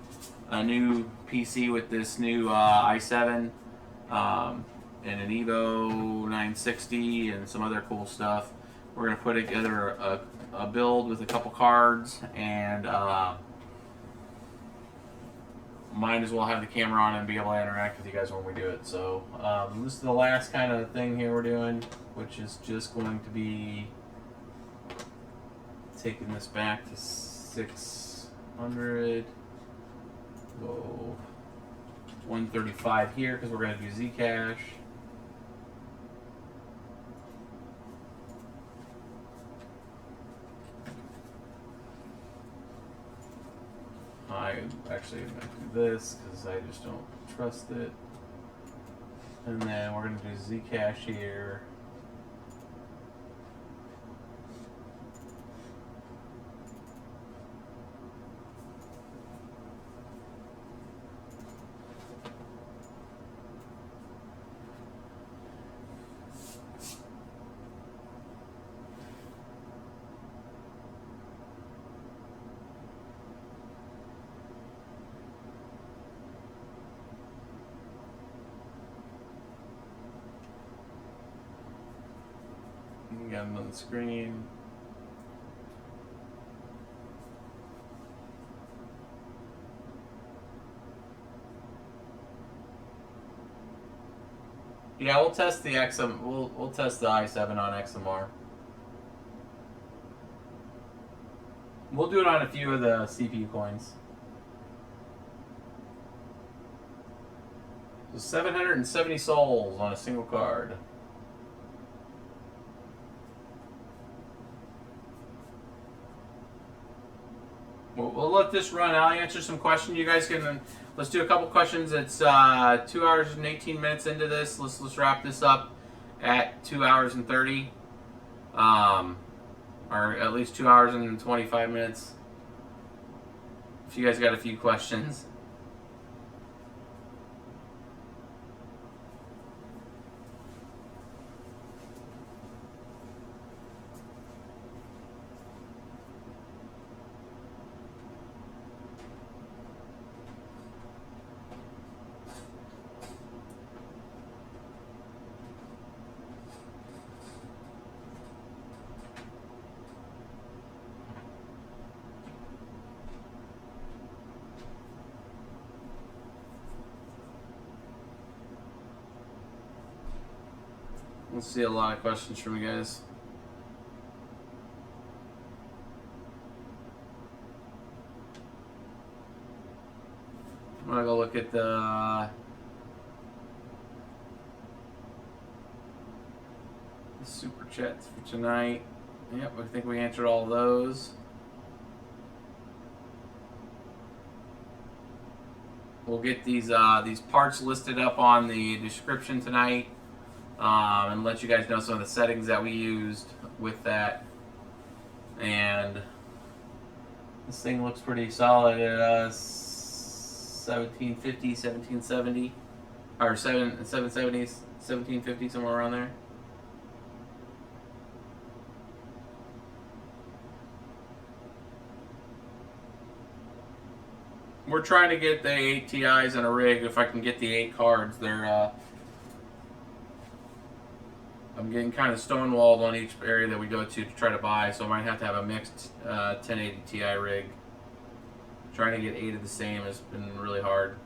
a new PC with this new i7 and an Evo 960 and some other cool stuff. We're going to put together a build with a couple cards, and might as well have the camera on and be able to interact with you guys when we do it. So this is the last kind of thing here we're doing, which is just going to be taking this back to 600. Go 135 here because we're going to do Zcash. I actually am going to do this because I just don't trust it. And then we're going to do Zcash here. Got them on the screen. Yeah, we'll test the XM. We'll test the i7 on XMR. We'll do it on a few of the CPU coins. So 770 souls on a single card. We'll let this run. I'll answer some questions. You guys can, let's do a couple questions. It's 2 hours and 18 minutes into this. Let's wrap this up at 2 hours and 30, or at least 2 hours and 25 minutes. If you guys got a few questions. see a lot of questions from you guys. I'm gonna go look at the super chats for tonight. Yep, I think we answered all those. We'll get these parts listed up on the description tonight, and let you guys know some of the settings that we used with that. And this thing looks pretty solid at 1750, 1770, or 770s, 1750, somewhere around there. We're trying to get the 8 TIs in a rig. If I can get the 8 cards, they're I'm getting kind of stonewalled on each area that we go to try to buy, so I might have to have a mixed 1080 Ti rig. Trying to get 8 of the same has been really hard.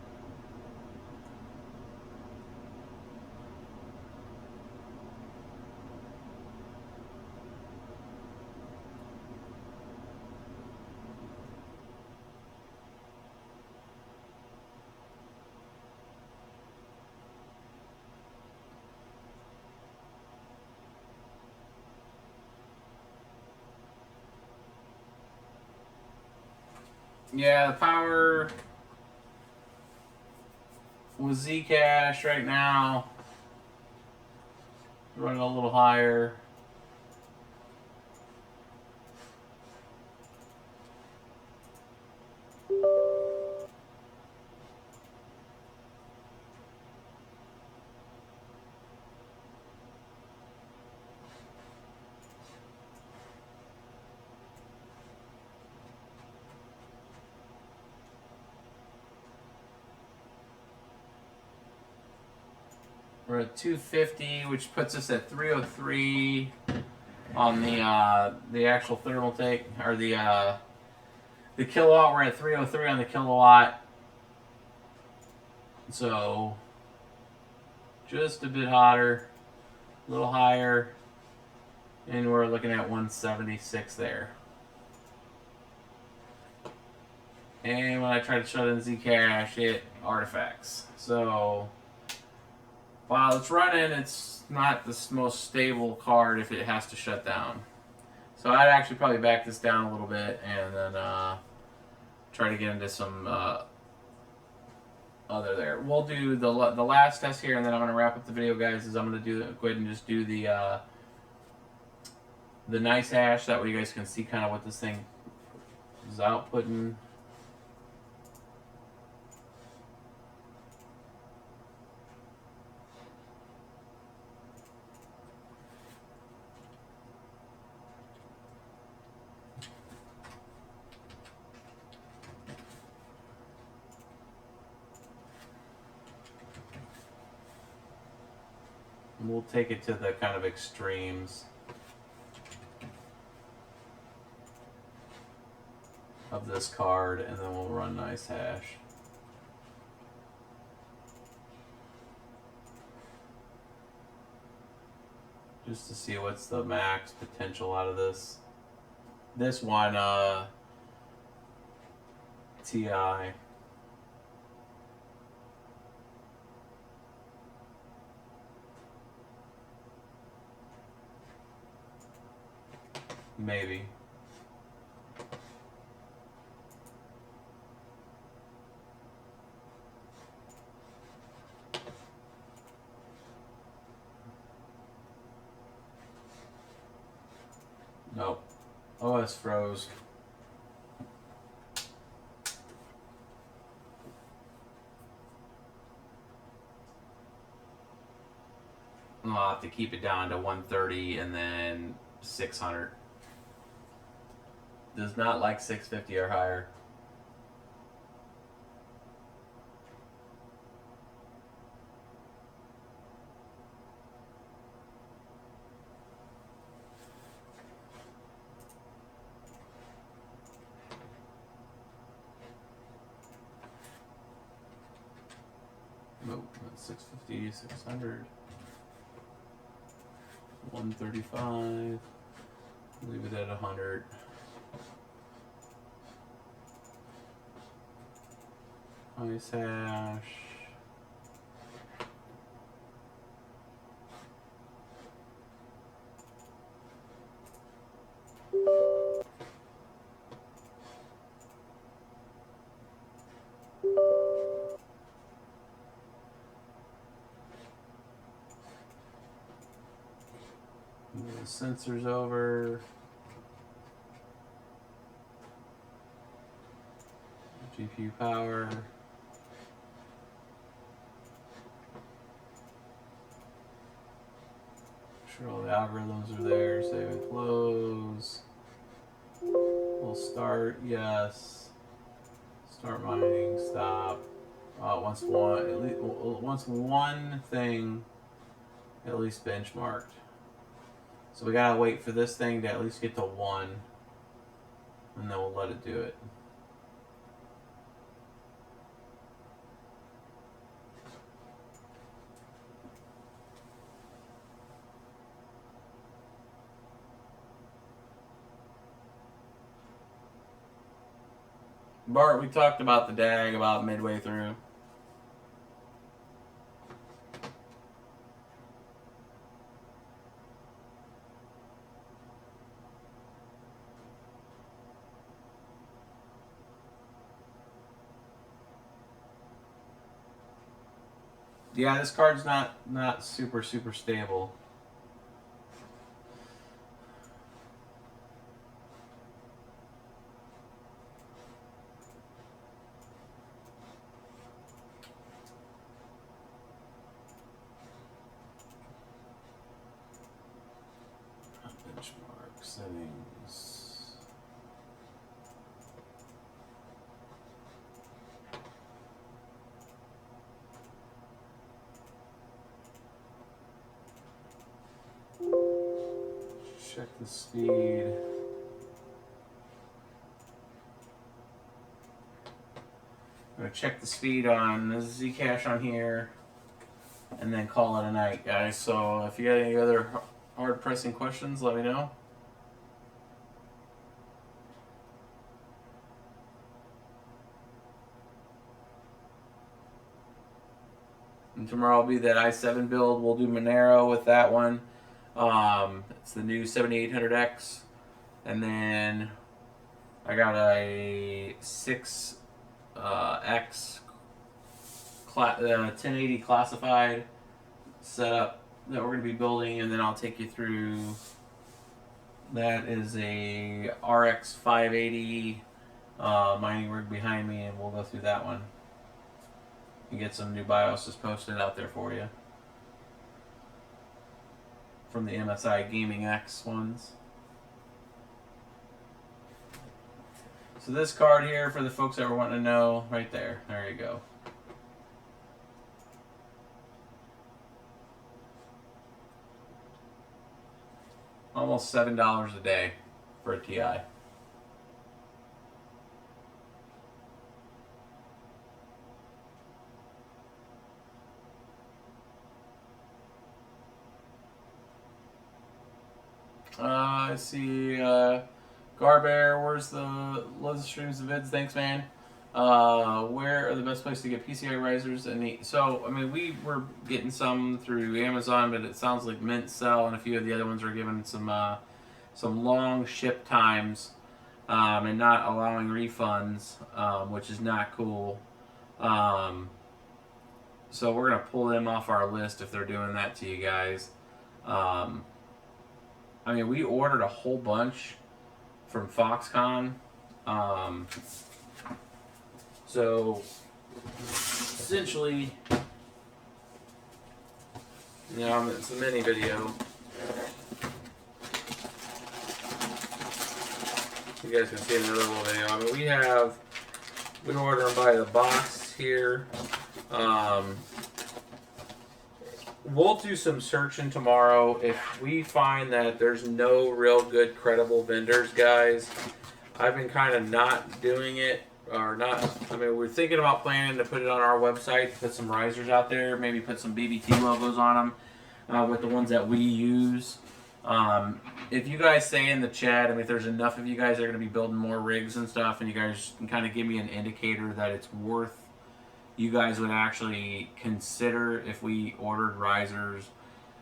Yeah, the power with Zcash right now running a little higher. We're at 250, which puts us at 303 on the actual thermal take, or the kilowatt. We're at 303 on the kilowatt, so just a bit hotter, a little higher, and we're looking at 176 there. And when I try to shut in Zcash, it artifacts. So while it's running, it's not the most stable card if it has to shut down. So I'd actually probably back this down a little bit and then try to get into some other there. We'll do the last test here, and then I'm going to wrap up the video, guys. Is I'm going to go ahead and just do the nice hash. That way you guys can see kind of what this thing is outputting. We'll take it to the kind of extremes of this card, and then we'll run nice hash. Just to see what's the max potential out of this. This one, TI. Maybe. Nope. OS froze. I'll have to keep it down to 130 and then 600. Does not like 650 or higher. Nope, that's 650, 600. 135. Leave it at 100. Ice hash. Move the sensors over. GPU power. Sure all the algorithms are there. Save and close. We'll start. Yes. Start mining. Stop. Once one thing at least benchmarked. So we gotta wait for this thing to at least get to 1, and then we'll let it do it. Bart, we talked about the DAG about midway through. Yeah, this card's not super stable. Benchmark settings. Check the speed. I'm gonna check the speed on the Zcash on here, and then call it a night, guys. So if you got any other hard pressing questions, let me know. And tomorrow will be that i7 build. We'll do Monero with that one. It's the new 7800X. And then I got a 6X 1080 classified setup that we're going to be building, and then I'll take you through. That is a RX 580 mining rig behind me, and we'll go through that one and get some new BIOSes posted out there for you from the MSI Gaming X ones. So this card here, for the folks that were wanting to know, right there. There you go. Almost $7 a day for a TI. I see Garbear, where's the loads of streams and vids? Thanks, man. Where are the best places to get PCI risers? So, I mean, we were getting some through Amazon, but it sounds like Mint Cell and a few of the other ones are giving some long ship times and not allowing refunds, which is not cool. So we're gonna pull them off our list if they're doing that to you guys. I mean, we ordered a whole bunch from Foxconn. So, essentially, it's a mini video. You guys can see another little video. I mean, we order them by the box here. We'll do some searching tomorrow. If we find that there's no real good credible vendors, guys, I've been kind of not doing it, or not. I mean, we're thinking about planning to put it on our website, put some risers out there, maybe put some BBT logos on them with the ones that we use. If you guys say in the chat, I mean, if there's enough of you guys that are going to be building more rigs and stuff, and you guys can kind of give me an indicator that it's worth, you guys would actually consider if we ordered risers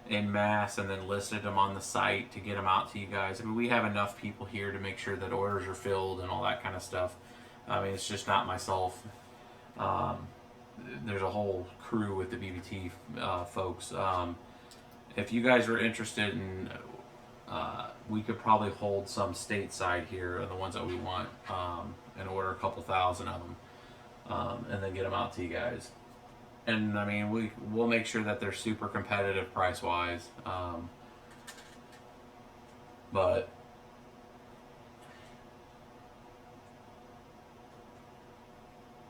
in mass and then listed them on the site to get them out to you guys. I mean, we have enough people here to make sure that orders are filled and all that kind of stuff. I mean, it's just not myself. There's a whole crew with the BBT folks. If you guys are interested in, we could probably hold some stateside here, the ones that we want, and order a couple thousand of them, and then get them out to you guys. And I mean, we'll make sure that they're super competitive price wise. But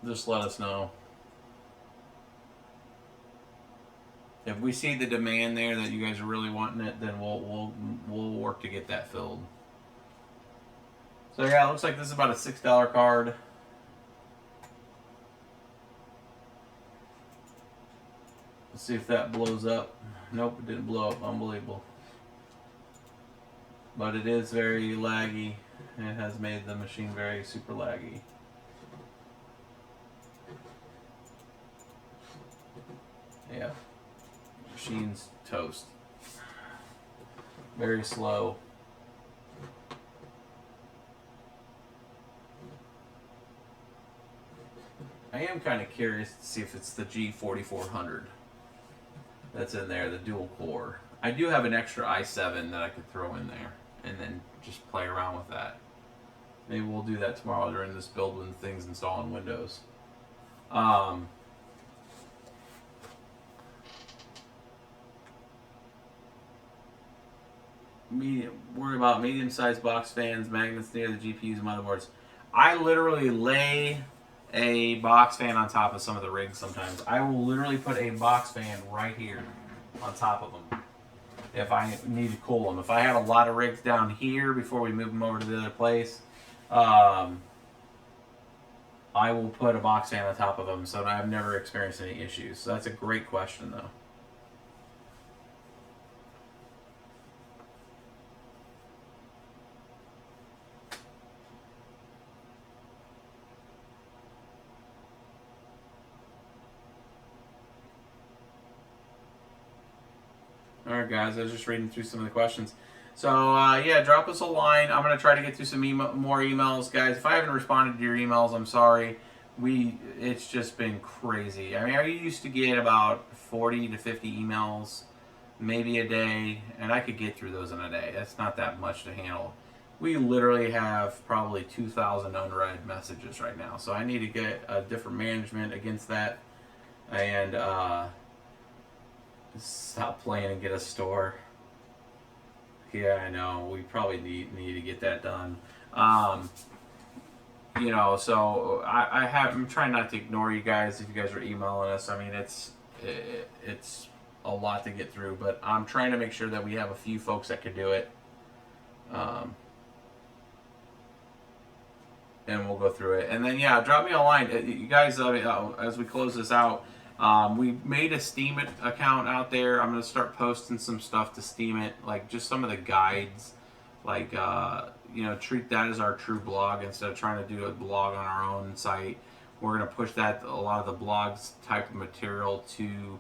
just let us know. If we see the demand there that you guys are really wanting it, then we'll work to get that filled. So yeah, it looks like this is about a $6 card. Let's see if that blows up. Nope, it didn't blow up. Unbelievable. But it is very laggy. It has made the machine very super laggy. Yeah. Machine's toast. Very slow. I am kind of curious to see if it's the G4400 that's in there, the dual core. I do have an extra i7 that I could throw in there and then just play around with that. Maybe we'll do that tomorrow during this build when things install in Windows. Worry about medium-sized box fans, magnets near the GPUs and motherboards. I literally lay a box fan on top of some of the rigs sometimes. I will literally put a box fan right here on top of them if I need to cool them. If I have a lot of rigs down here before we move them over to the other place, I will put a box fan on top of them, so I've never experienced any issues. So that's a great question, though. Alright guys, I was just reading through some of the questions. So yeah, drop us a line. I'm going to try to get through some more emails. Guys, if I haven't responded to your emails, I'm sorry. It's just been crazy. I mean, I used to get about 40 to 50 emails maybe a day, and I could get through those in a day. That's not that much to handle. We literally have probably 2,000 unread messages right now. So I need to get a different management against that. And stop playing and get a store. Yeah, I know. We probably need to get that done. You know, so I'm trying not to ignore you guys if you guys are emailing us. I mean, it's a lot to get through, but I'm trying to make sure that we have a few folks that can do it. And we'll go through it. And then, yeah, drop me a line. You guys, as we close this out, we made a Steam account out there. I'm going to start posting some stuff to Steam it, like just some of the guides. Like, you know, treat that as our true blog instead of trying to do a blog on our own site. We're going to push that, a lot of the blogs type of material to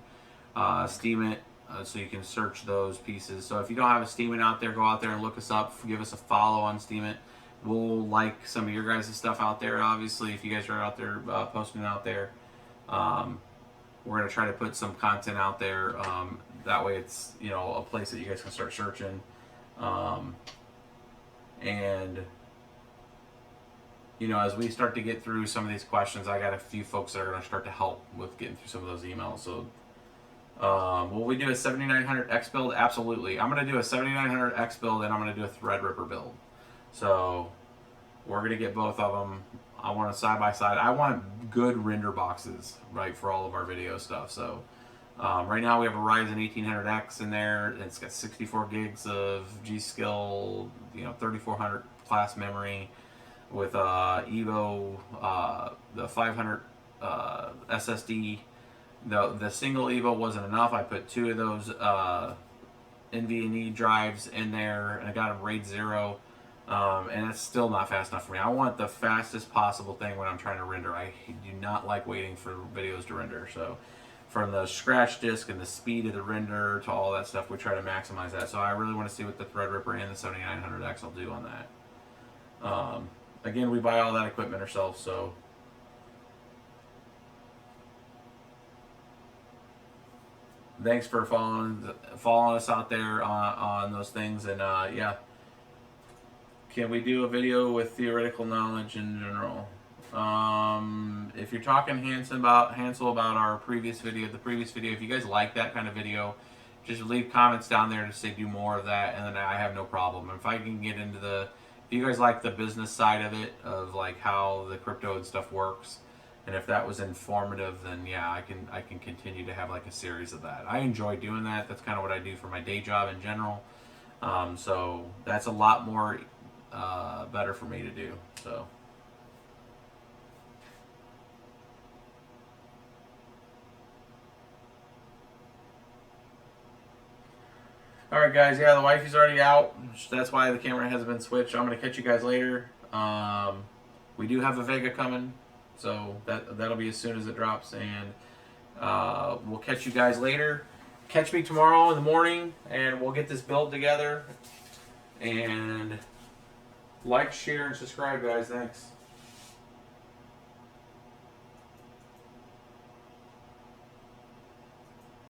Steam it. So you can search those pieces. So if you don't have a Steam it out there, go out there and look us up. Give us a follow on Steam it. We'll like some of your guys' stuff out there, obviously, if you guys are out there posting it out there. We're going to try to put some content out there. That way it's, you know, a place that you guys can start searching. And, you know, as we start to get through some of these questions, I got a few folks that are going to start to help with getting through some of those emails. So, will we do a 7900X build? Absolutely. I'm going to do a 7900X build and I'm going to do a Threadripper build. So we're going to get both of them. I want a side by side. I want good render boxes, right, for all of our video stuff. So right now we have a Ryzen 1800X in there. It's got 64 gigs of G-Skill, you know, 3400 class memory with Evo, the 500 SSD. The single Evo wasn't enough. I put two of those NVMe drives in there, and I got them RAID 0. And it's still not fast enough for me. I want the fastest possible thing when I'm trying to render. I do not like waiting for videos to render. So from the scratch disk and the speed of the render to all that stuff, we try to maximize that. So I really want to see what the Threadripper and the 7900X will do on that. Again, we buy all that equipment ourselves, so thanks for following us out there on those things. And yeah, can we do a video with theoretical knowledge in general? If you're talking Hansel about our previous video, if you guys like that kind of video, just leave comments down there to say do more of that, and then I have no problem. If I can get into if you guys like the business side of it, of like how the crypto and stuff works, and if that was informative, then yeah, I can continue to have like a series of that. I enjoy doing that. That's kind of what I do for my day job in general. So that's a lot more better for me to do. So. Alright guys, yeah, the wifey's already out. That's why the camera hasn't been switched. I'm going to catch you guys later. We do have a Vega coming, so that'll be as soon as it drops, and we'll catch you guys later. Catch me tomorrow in the morning, and we'll get this build together. And like, share, and subscribe, guys. Thanks.